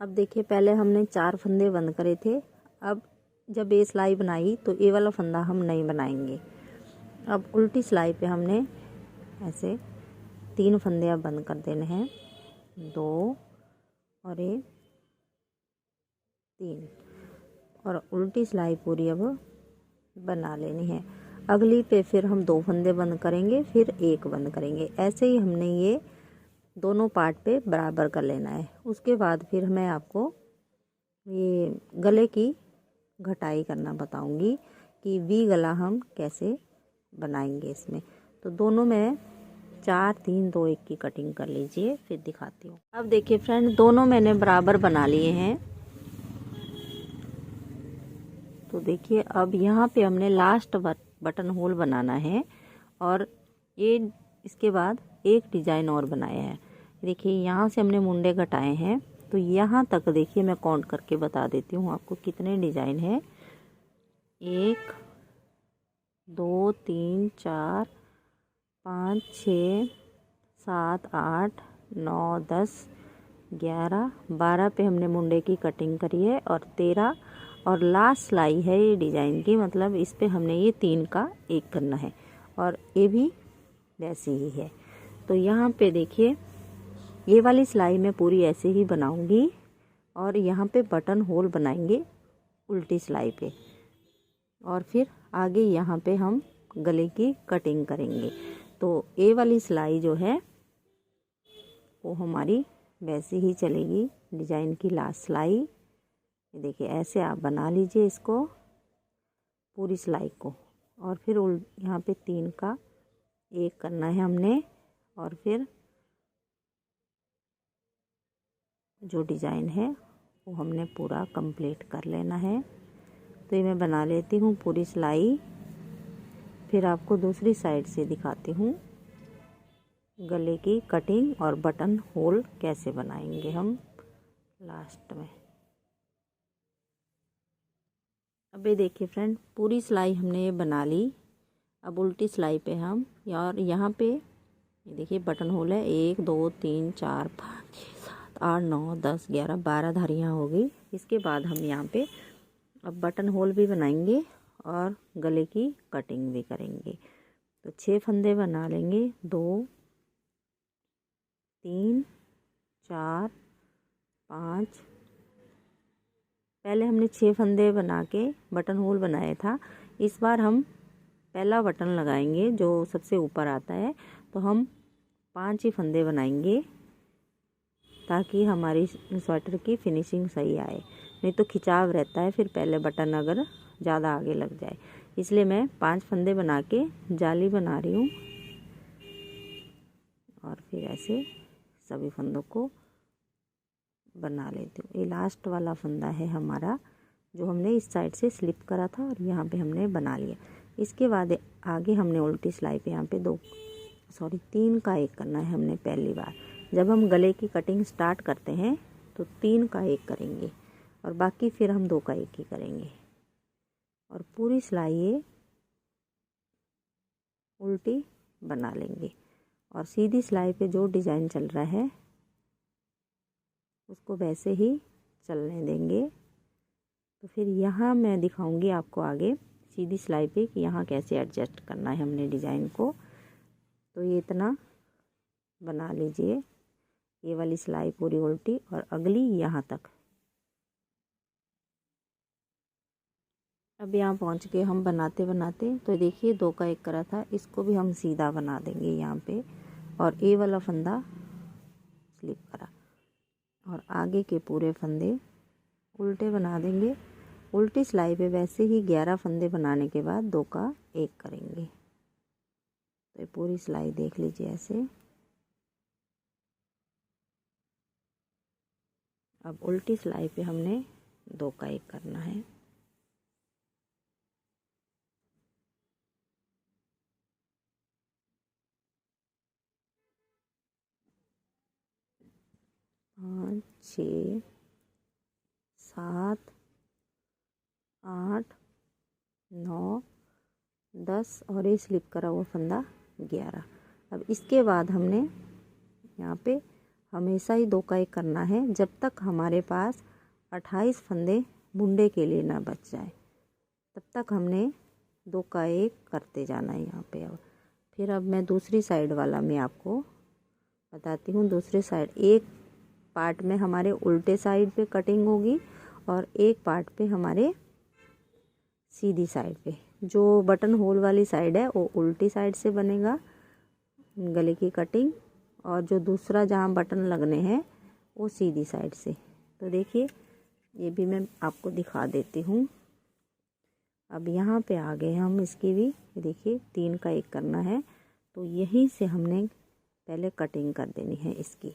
अब देखिए पहले हमने 4 फंदे बंद करे थे। अब जब ये सिलाई बनाई तो ये वाला फंदा हम नहीं बनाएंगे। अब उल्टी सिलाई पे हमने ऐसे 3 फंदे अब बंद कर देने हैं, 2 और 1 3, और उल्टी सिलाई पूरी अब बना लेनी है। अगली पे फिर हम 2 फंदे बंद करेंगे फिर 1 बंद करेंगे। ऐसे ही हमने ये दोनों पार्ट पे बराबर कर लेना है। उसके बाद फिर मैं आपको ये गले की घटाई करना बताऊंगी कि वी गला हम कैसे बनाएंगे इसमें। तो दोनों में 4 3 2 1 की कटिंग कर लीजिए फिर दिखाती हूँ। अब देखिए फ्रेंड दोनों मैंने बराबर बना लिए हैं। तो देखिए अब यहाँ पे हमने लास्ट बटन होल बनाना है और ये इसके बाद एक डिजाइन और बनाया है। देखिए यहाँ से हमने मुंडे घटाए हैं तो यहाँ तक देखिए मैं काउंट करके बता देती हूँ आपको कितने डिजाइन है। 1 2 3 4 5 6 7 8 9 10 11 12 पे हमने मुंडे की कटिंग करी है और 13 और लास्ट सिलाई है ये डिजाइन की, मतलब इस पे हमने ये 3 का 1 करना है और ये भी वैसे ही है। तो यहाँ पे देखिए ये वाली सिलाई मैं पूरी ऐसे ही बनाऊंगी और यहाँ पे बटन होल बनाएंगे उल्टी सिलाई पे और फिर आगे यहाँ पे हम गले की कटिंग करेंगे। तो ये वाली सिलाई जो है वो हमारी वैसे ही चलेगी डिजाइन की लास्ट सिलाई। देखिए ऐसे आप बना लीजिए इसको पूरी सिलाई को और फिर यहाँ पे 3 का 1 करना है हमने और फिर जो डिजाइन है वो हमने पूरा कंप्लीट कर लेना है। तो ये मैं बना लेती हूँ पूरी सिलाई, फिर आपको दूसरी साइड से दिखाती हूँ गले की कटिंग और बटन होल कैसे बनाएंगे हम लास्ट में। अब ये देखिए फ्रेंड पूरी सिलाई हमने ये बना ली। अब उल्टी सिलाई पे हम और यहाँ पे ये देखिए बटन होल है 1 2 3 4 5 6 7 8 9 10 11 12 धारियाँ होगी। इसके बाद हम यहाँ पे अब बटन होल भी बनाएंगे और गले की कटिंग भी करेंगे। तो 6 फंदे बना लेंगे 2 3 4 5। पहले हमने 6 फंदे बना के बटन होल बनाया था। इस बार हम पहला बटन लगाएंगे जो सबसे ऊपर आता है, तो हम 5 ही फंदे बनाएंगे ताकि हमारी स्वेटर की फिनिशिंग सही आए। नहीं तो खिंचाव रहता है फिर पहले बटन अगर ज़्यादा आगे लग जाए। इसलिए मैं 5 फंदे बना के जाली बना रही हूँ और फिर ऐसे सभी फंदों को बना लेती हूँ। ये लास्ट वाला फंदा है हमारा जो हमने इस साइड से स्लिप करा था और यहाँ पे हमने बना लिया। इसके बाद आगे हमने उल्टी सिलाई पे यहाँ पे 3 का 1 करना है हमने पहली बार। जब हम गले की कटिंग स्टार्ट करते हैं तो 3 का 1 करेंगे और बाकी फिर हम 2 का 1 ही करेंगे और पूरी सिलाई ये उल्टी बना लेंगे और सीधी सिलाई पे जो डिज़ाइन चल रहा है उसको वैसे ही चलने देंगे। तो फिर यहाँ मैं दिखाऊंगी आपको आगे सीधी सिलाई पे कि यहाँ कैसे एडजस्ट करना है हमने डिज़ाइन को। तो ये इतना बना लीजिए, ये वाली सिलाई पूरी उल्टी और अगली यहाँ तक। अब यहाँ पहुँच के हम बनाते बनाते तो देखिए 2 का 1 करा था, इसको भी हम सीधा बना देंगे यहाँ पे और ए वाला फंदा स्लिप करा और आगे के पूरे फंदे उल्टे बना देंगे। उल्टी सिलाई पे वैसे ही 11 फंदे बनाने के बाद 2 का 1 करेंगे। तो ये पूरी सिलाई देख लीजिए ऐसे। अब उल्टी सिलाई पे हमने 2 का 1 करना है। पाँच, 6, 7, 8, 9, 10 और ये स्लिप करा हुआ फंदा 11। अब इसके बाद हमने यहाँ पे हमेशा ही 2 का 1 करना है जब तक हमारे पास 28 फंदे बुंडे के लिए ना बच जाए, तब तक हमने 2 का 1 करते जाना है यहाँ पे। अब फिर अब मैं दूसरी साइड वाला मैं आपको बताती हूँ। दूसरे साइड एक पार्ट में हमारे उल्टे साइड पे कटिंग होगी और एक पार्ट पे हमारे सीधी साइड पे। जो बटन होल वाली साइड है वो उल्टी साइड से बनेगा गले की कटिंग और जो दूसरा जहाँ बटन लगने हैं वो सीधी साइड से। तो देखिए ये भी मैं आपको दिखा देती हूँ। अब यहाँ पे आ गए हम इसकी भी, देखिए 3 का 1 करना है तो यहीं से हमने पहले कटिंग कर देनी है इसकी।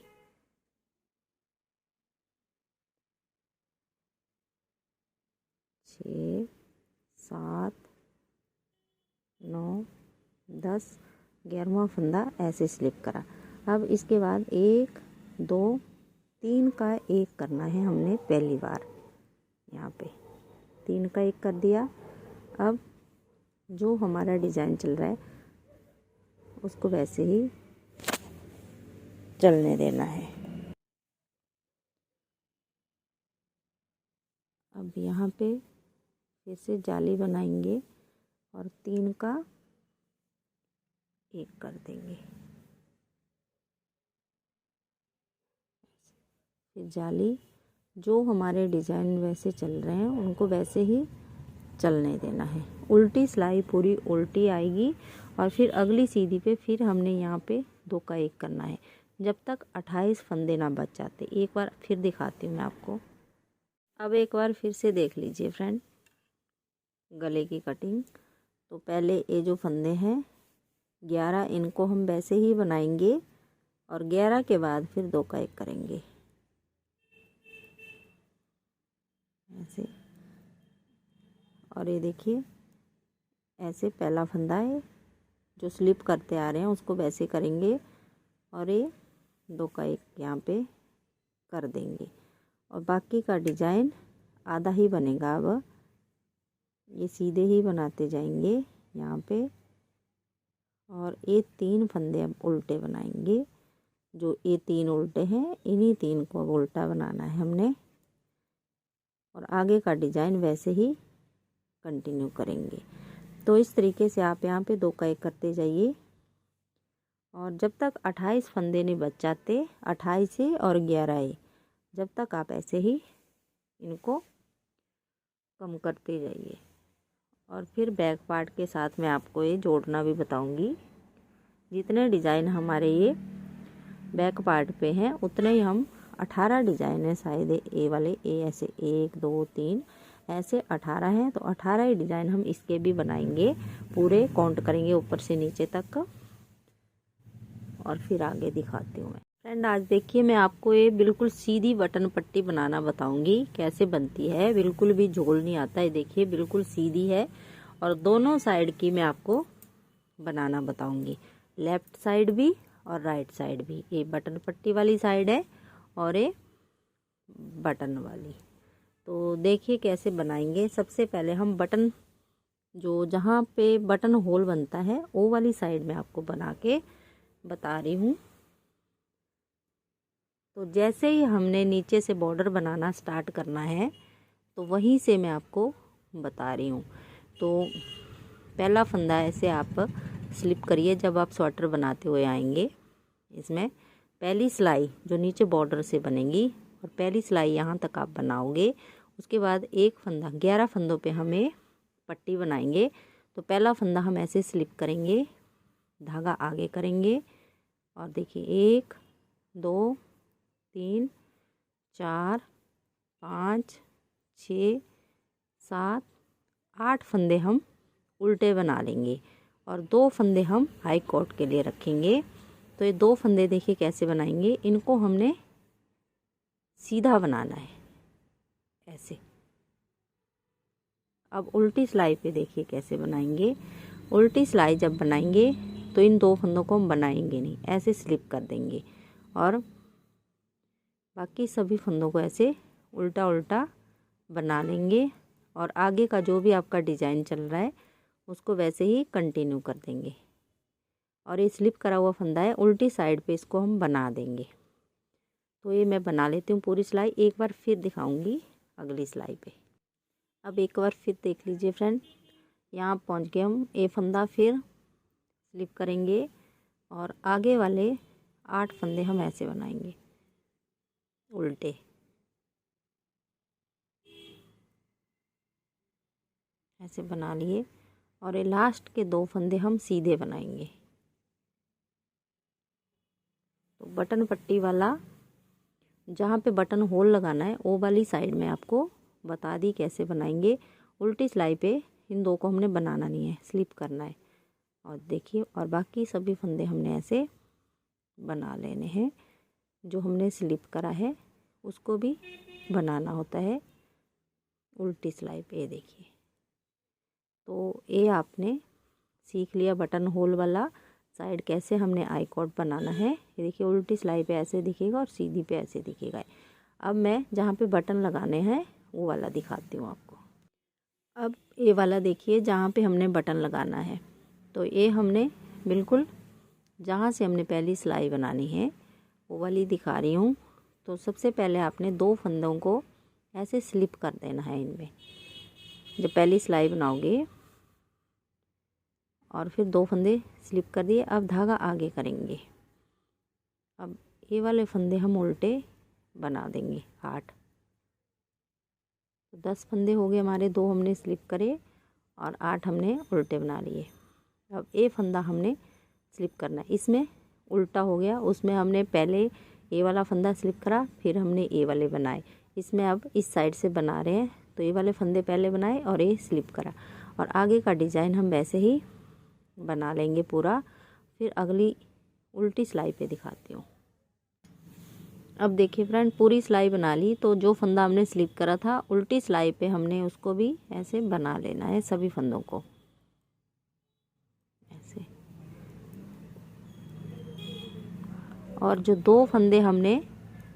छः, 7, 9, 10, 11वां फंदा ऐसे स्लिप करा। अब इसके बाद 1, 2, 3 का 1 करना है हमने पहली बार। यहाँ पे 3 का 1 कर दिया। अब जो हमारा डिज़ाइन चल रहा है उसको वैसे ही चलने देना है। अब यहाँ पे फिर से जाली बनाएंगे और 3 का 1 कर देंगे। फिर जाली जो हमारे डिज़ाइन वैसे चल रहे हैं उनको वैसे ही चलने देना है। उल्टी सिलाई पूरी उल्टी आएगी और फिर अगली सीधी पे फिर हमने यहाँ पे 2 का 1 करना है जब तक 28 फंदे ना बच जाते। एक बार फिर दिखाती हूँ मैं आपको। अब एक बार फिर से देख लीजिए फ्रेंड गले की कटिंग। तो पहले ये जो फंदे हैं 11, इनको हम वैसे ही बनाएंगे और 11 के बाद फिर 2 का 1 करेंगे ऐसे। और ये देखिए ऐसे पहला फंदा है जो स्लिप करते आ रहे हैं उसको वैसे करेंगे और ये 2 का 1 यहाँ पे कर देंगे और बाकी का डिज़ाइन आधा ही बनेगा। अब ये सीधे ही बनाते जाएंगे यहाँ पे और ये 3 फंदे अब उल्टे बनाएंगे। जो ये 3 उल्टे हैं इन्हीं 3 को अब उल्टा बनाना है हमने और आगे का डिज़ाइन वैसे ही कंटिन्यू करेंगे। तो इस तरीके से आप यहाँ पे 2 का 1 करते जाइए और जब तक 28 फंदे नहीं बच जाते, 28 और 11 जब तक आप ऐसे ही इनको कम करते जाइए। और फिर बैक पार्ट के साथ मैं आपको ये जोड़ना भी बताऊंगी। जितने डिज़ाइन हमारे ये बैक पार्ट पे हैं उतने ही हम 18 डिज़ाइन है शायद ए वाले, ए ऐसे 1 2 3 ऐसे 18 हैं, तो 18 ही डिज़ाइन हम इसके भी बनाएंगे, पूरे काउंट करेंगे ऊपर से नीचे तक और फिर आगे दिखाती हूँ मैं। फ्रेंड आज देखिए मैं आपको ये बिल्कुल सीधी बटन पट्टी बनाना बताऊंगी कैसे बनती है, बिल्कुल भी झोल नहीं आता है। देखिए बिल्कुल सीधी है और दोनों साइड की मैं आपको बनाना बताऊंगी, लेफ्ट साइड भी और राइट साइड भी। ये बटन पट्टी वाली साइड है और ये बटन वाली। तो देखिए कैसे बनाएंगे। सबसे पहले हम बटन जो जहाँ पे बटन होल बनता है वो वाली साइड में आपको बना के बता रही हूँ। तो जैसे ही हमने नीचे से बॉर्डर बनाना स्टार्ट करना है तो वहीं से मैं आपको बता रही हूँ। तो पहला फंदा ऐसे आप स्लिप करिए जब आप स्वेटर बनाते हुए आएंगे। इसमें पहली सिलाई जो नीचे बॉर्डर से बनेगी और पहली सिलाई यहाँ तक आप बनाओगे। उसके बाद एक फंदा, 11 फंदों पे हमें पट्टी बनाएंगे। तो पहला फंदा हम ऐसे स्लिप करेंगे, धागा आगे करेंगे और देखिए 1 2 3 4 5 6 7 8 फंदे हम उल्टे बना लेंगे और 2 फंदे हम हाई कोट के लिए रखेंगे। तो ये 2 फंदे देखिए कैसे बनाएंगे, इनको हमने सीधा बनाना है ऐसे। अब उल्टी सिलाई पे देखिए कैसे बनाएंगे। उल्टी सिलाई जब बनाएंगे तो इन 2 फंदों को हम बनाएंगे नहीं, ऐसे स्लिप कर देंगे और बाकी सभी फंदों को ऐसे उल्टा उल्टा बना लेंगे और आगे का जो भी आपका डिज़ाइन चल रहा है उसको वैसे ही कंटिन्यू कर देंगे। और ये स्लिप करा हुआ फंदा है, उल्टी साइड पे इसको हम बना देंगे। तो ये मैं बना लेती हूँ पूरी सिलाई, एक बार फिर दिखाऊंगी अगली सिलाई पे। अब एक बार फिर देख लीजिए फ्रेंड, यहाँ पहुँच गए हम। ये फंदा फिर स्लिप करेंगे और आगे वाले 8 फंदे हम ऐसे बनाएंगे उल्टे। ऐसे बना लिए और ये लास्ट के 2 फंदे हम सीधे बनाएंगे। तो बटन पट्टी वाला जहाँ पे बटन होल लगाना है वो वाली साइड में आपको बता दी कैसे बनाएंगे। उल्टी सिलाई पे इन 2 को हमने बनाना नहीं है, स्लिप करना है। और देखिए और बाकी सभी फंदे हमने ऐसे बना लेने हैं। जो हमने स्लिप करा है उसको भी बनाना होता है उल्टी सिलाई पे। देखिए तो ये आपने सीख लिया बटन होल वाला साइड कैसे हमने आई कॉट बनाना है। ये देखिए उल्टी सिलाई पे ऐसे दिखेगा और सीधी पे ऐसे दिखेगा। अब मैं जहाँ पे बटन लगाने हैं वो वाला दिखाती हूँ आपको। अब ये वाला देखिए जहाँ पे हमने बटन लगाना है, तो ये हमने बिल्कुल जहाँ से हमने पहली सिलाई बनानी है वो वाली दिखा रही हूँ। तो सबसे पहले आपने 2 फंदों को ऐसे स्लिप कर देना है इनमें जब पहली सिलाई बनाओगे, और फिर 2 फंदे स्लिप कर दिए। अब धागा आगे करेंगे। अब ये वाले फंदे हम उल्टे बना देंगे 8। तो 10 फंदे हो गए हमारे, 2 हमने स्लिप करे और 8 हमने उल्टे बना लिए। अब ये फंदा हमने स्लिप करना है, इसमें उल्टा हो गया। उसमें हमने पहले ये वाला फंदा स्लिप करा, फिर हमने ये वाले बनाए। इसमें अब इस साइड से बना रहे हैं, तो ये वाले फंदे पहले बनाए और ये स्लिप करा और आगे का डिज़ाइन हम वैसे ही बना लेंगे पूरा। फिर अगली उल्टी सिलाई पे दिखाती हूँ। अब देखिए फ्रेंड पूरी सिलाई बना ली। तो जो फंदा हमने स्लिप करा था उल्टी सिलाई पे हमने उसको भी ऐसे बना लेना है सभी फंदों को ऐसे। और जो 2 फंदे हमने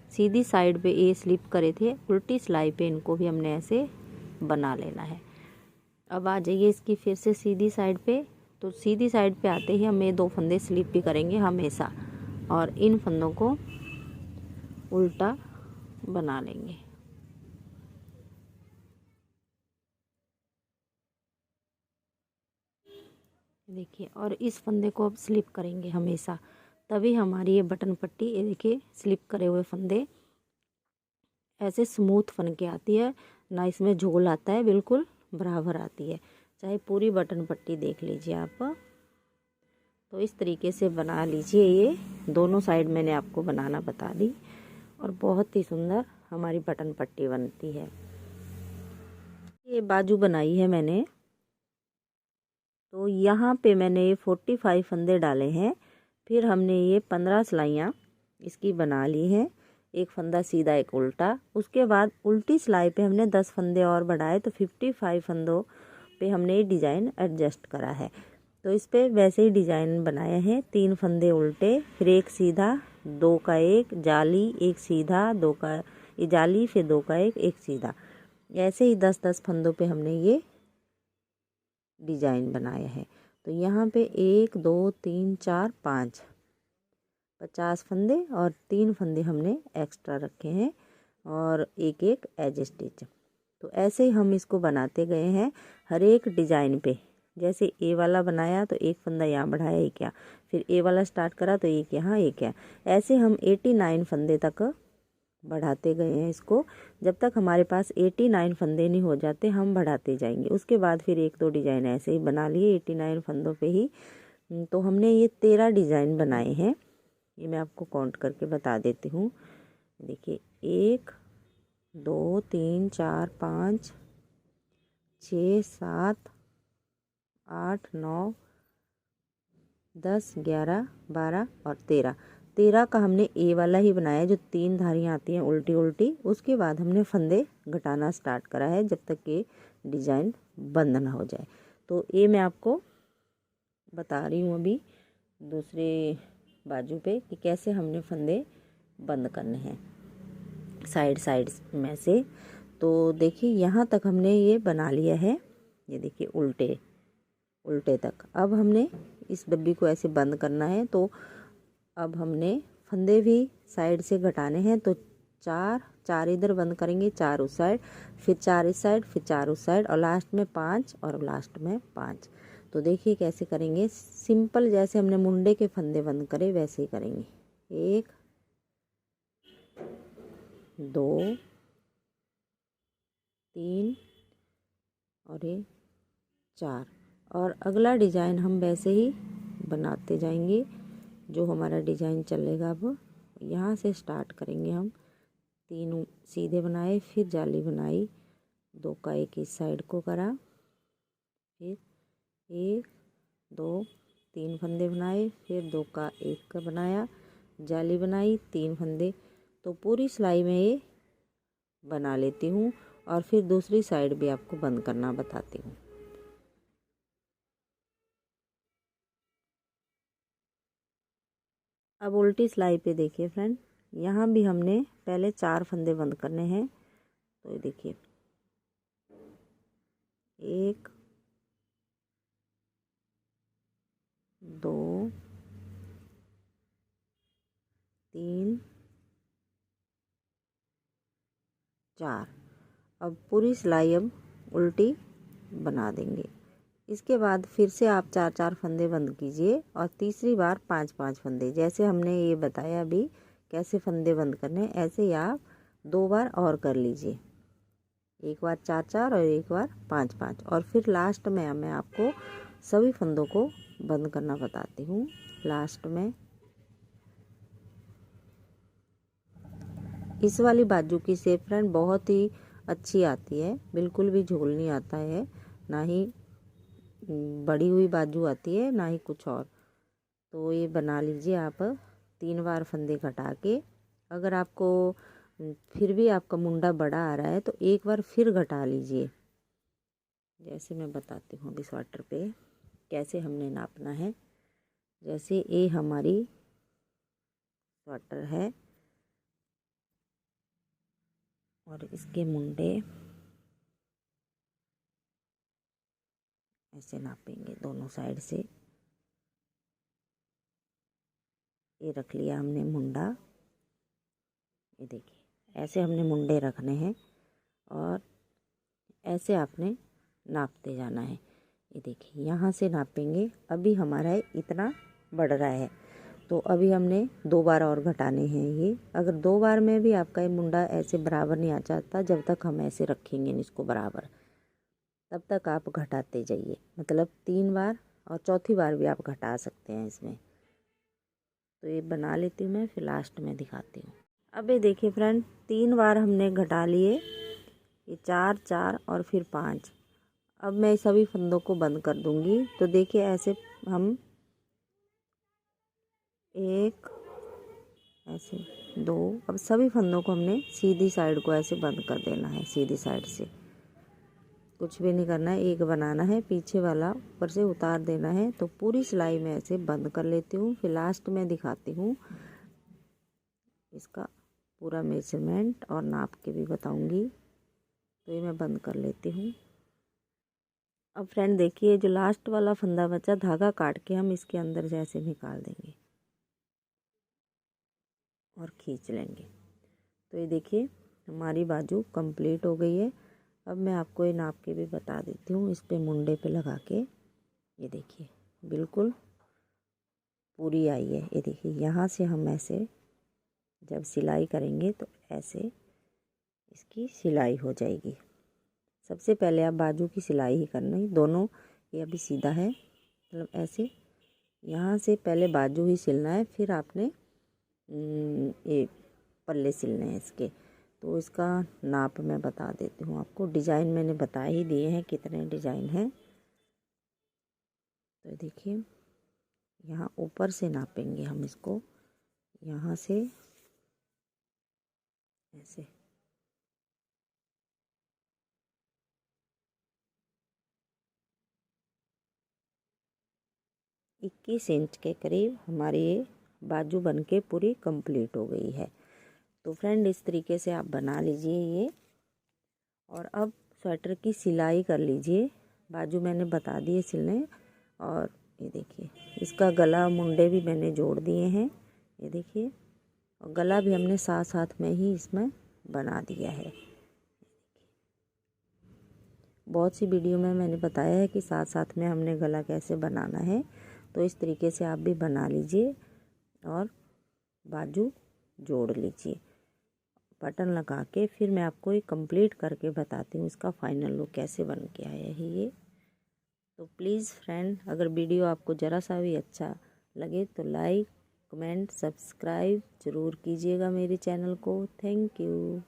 सीधी साइड पे ये स्लिप करे थे उल्टी सिलाई पे, इनको भी हमने ऐसे बना लेना है। अब आ जाइए इसकी फिर से सीधी साइड पे। तो सीधी साइड पे आते ही हम ये 2 फंदे स्लिप भी करेंगे हमेशा और इन फंदों को उल्टा बना लेंगे। देखिए और इस फंदे को अब स्लिप करेंगे हमेशा, तभी हमारी ये बटन पट्टी, ये देखिए स्लिप करे हुए फंदे ऐसे स्मूथ बन के आती है। ना इसमें झोल आता है, बिल्कुल बराबर आती है। चाहे पूरी बटन पट्टी देख लीजिए आप। तो इस तरीके से बना लीजिए। ये दोनों साइड मैंने आपको बनाना बता दी और बहुत ही सुंदर हमारी बटन पट्टी बनती है। ये बाजू बनाई है मैंने, तो यहाँ पे मैंने ये 45 फंदे डाले हैं। फिर हमने ये 15 सिलाइयाँ इसकी बना ली हैं, एक फंदा सीधा एक उल्टा। उसके बाद उल्टी सिलाई पे हमने 10 फंदे और बढ़ाए, तो 55 फंदों पे हमने ये डिज़ाइन एडजस्ट करा है। तो इस पे वैसे ही डिज़ाइन बनाए हैं, 3 फंदे उल्टे, फिर एक सीधा, 2 का एक, जाली, एक सीधा, 2 का जाली, फिर 2 का एक सीधा। ऐसे ही 10-10 फंदों पे हमने ये डिज़ाइन बनाया है। तो यहाँ पे 1 2 3 4 5 50 फंदे और 3 फंदे हमने एक्स्ट्रा रखे हैं और एक एक एज स्टिच। तो ऐसे ही हम इसको बनाते गए हैं हर एक डिज़ाइन पे। जैसे ए वाला बनाया तो एक फंदा यहाँ बढ़ाया, एक यहाँ, फिर ए वाला स्टार्ट करा तो एक यहाँ एक यहाँ, ऐसे हम 89 फंदे तक बढ़ाते गए हैं इसको। जब तक हमारे पास 89 फंदे नहीं हो जाते हम बढ़ाते जाएंगे। उसके बाद फिर 1-2 डिज़ाइन ऐसे ही बना लिए 89 फंदों पे ही। तो हमने ये 13 डिज़ाइन बनाए हैं। ये मैं आपको काउंट करके बता देती हूँ। देखिए 1 2 3 4 5 6 7 8 9 10 11 12 और 13 का हमने ए वाला ही बनाया, जो 3 धारियाँ आती हैं उल्टी उल्टी। उसके बाद हमने फंदे घटाना स्टार्ट करा है जब तक ये डिज़ाइन बंद ना हो जाए। तो ये मैं आपको बता रही हूँ अभी दूसरे बाजू पे कि कैसे हमने फंदे बंद करने हैं साइड में से। तो देखिए यहाँ तक हमने ये बना लिया है। ये देखिए उल्टे तक। अब हमने इस डब्बी को ऐसे बंद करना है। तो अब हमने फंदे भी साइड से घटाने हैं। तो 4 इधर बंद करेंगे, 4 उस साइड, फिर 4 इस साइड, फिर 4 उस साइड और लास्ट में 5 और लास्ट में 5। तो देखिए कैसे करेंगे, सिंपल जैसे हमने मुंडे के फंदे बंद करे वैसे ही करेंगे। 1 2 3 और ये 4। और अगला डिज़ाइन हम वैसे ही बनाते जाएंगे जो हमारा डिज़ाइन चलेगा। अब यहाँ से स्टार्ट करेंगे हम। 3 सीधे बनाए, फिर जाली बनाई, 2 का एक इस साइड को करा, फिर 1 2 3 फंदे बनाए, फिर 2 का एक का बनाया, जाली बनाई, 3 फंदे। तो पूरी सिलाई में ये बना लेती हूँ और फिर दूसरी साइड भी आपको बंद करना बताती हूँ। अब उल्टी सिलाई पे देखिए फ्रेंड, यहाँ भी हमने पहले 4 फंदे बंद करने हैं। तो ये देखिए 1 2 3 4। अब पूरी सिलाई अब उल्टी बना देंगे। इसके बाद फिर से आप 4-4 फंदे बंद कीजिए और तीसरी बार 5-5 फंदे। जैसे हमने ये बताया अभी कैसे फंदे बंद करने, ऐसे ही आप 2 बार और कर लीजिए। एक बार 4-4 और एक बार 5-5। और फिर लास्ट में मैं आपको सभी फंदों को बंद करना बताती हूँ। लास्ट में इस वाली बाजू की शेप फ्रेंड बहुत ही अच्छी आती है, बिल्कुल भी झोल नहीं आता है, ना ही बड़ी हुई बाजू आती है, ना ही कुछ और। तो ये बना लीजिए आप 3 बार फंदे घटा के। अगर आपको फिर भी आपका मुंडा बड़ा आ रहा है तो एक बार फिर घटा लीजिए। जैसे मैं बताती हूँ अभी स्वेटर पे कैसे हमने नापना है। जैसे ये हमारी स्वेटर है और इसके मुंडे ऐसे नापेंगे दोनों साइड से। ये रख लिया हमने मुंडा। ये देखिए ऐसे हमने मुंडे रखने हैं और ऐसे आपने नापते जाना है। ये देखिए यहाँ से नापेंगे, अभी हमारा इतना बढ़ रहा है तो अभी हमने 2 बार और घटाने हैं ये। अगर 2 बार में भी आपका ये मुंडा ऐसे बराबर नहीं आ जाता, जब तक हम ऐसे रखेंगे इसको बराबर, तब तक आप घटाते जाइए। मतलब 3 बार और चौथी बार भी आप घटा सकते हैं इसमें। तो ये बना लेती हूँ मैं, फिर लास्ट में दिखाती हूँ। अब ये देखिए फ्रेंड, 3 बार हमने घटा लिए, ये 4 4 और फिर 5। अब मैं सभी फंदों को बंद कर दूंगी। तो देखिए ऐसे हम 1 ऐसे 2, अब सभी फंदों को हमने सीधी साइड को ऐसे बंद कर देना है। सीधी साइड से कुछ भी नहीं करना है, एक बनाना है, पीछे वाला ऊपर से उतार देना है। तो पूरी सिलाई में ऐसे बंद कर लेती हूँ, फिर लास्ट में दिखाती हूँ इसका पूरा मेजरमेंट और नाप के भी बताऊंगी। तो ये मैं बंद कर लेती हूँ। अब फ्रेंड देखिए, जो लास्ट वाला फंदा बचा, धागा काट के हम इसके अंदर से ऐसे निकाल देंगे और खींच लेंगे। तो ये देखिए हमारी बाजू कंप्लीट हो गई है। अब मैं आपको ये नाप के भी बता देती हूँ, इस पे मुंडे पे लगा के। ये देखिए बिल्कुल पूरी आई है। ये देखिए यहाँ से हम ऐसे जब सिलाई करेंगे तो ऐसे इसकी सिलाई हो जाएगी। सबसे पहले आप बाजू की सिलाई ही करना है, दोनों। ये अभी सीधा है, मतलब ऐसे यहाँ से पहले बाजू ही सिलना है, फिर आपने ये पल्ले सिलने हैं इसके। तो इसका नाप मैं बता देती हूँ आपको। डिज़ाइन मैंने बता ही दिए हैं कितने डिज़ाइन हैं। तो देखिए यहाँ ऊपर से नापेंगे हम इसको, यहाँ से ऐसे 21 इंच के करीब हमारी ये बाजू बनके पूरी कंप्लीट हो गई है। तो फ्रेंड इस तरीके से आप बना लीजिए ये। और अब स्वेटर की सिलाई कर लीजिए। बाजू मैंने बता दिए सिलने। और ये देखिए इसका गला मुंडे भी मैंने जोड़ दिए हैं, ये देखिए। और गला भी हमने साथ साथ में ही इसमें बना दिया है। बहुत सी वीडियो में मैंने बताया है कि साथ साथ में हमने गला कैसे बनाना है। तो इस तरीके से आप भी बना लीजिए और बाजू जोड़ लीजिए बटन लगा के। फिर मैं आपको ये कंप्लीट करके बताती हूँ इसका फाइनल लुक कैसे बन के आया है ये। तो प्लीज़ फ्रेंड, अगर वीडियो आपको ज़रा सा भी अच्छा लगे तो लाइक, कमेंट, सब्सक्राइब ज़रूर कीजिएगा मेरे चैनल को। Thank you.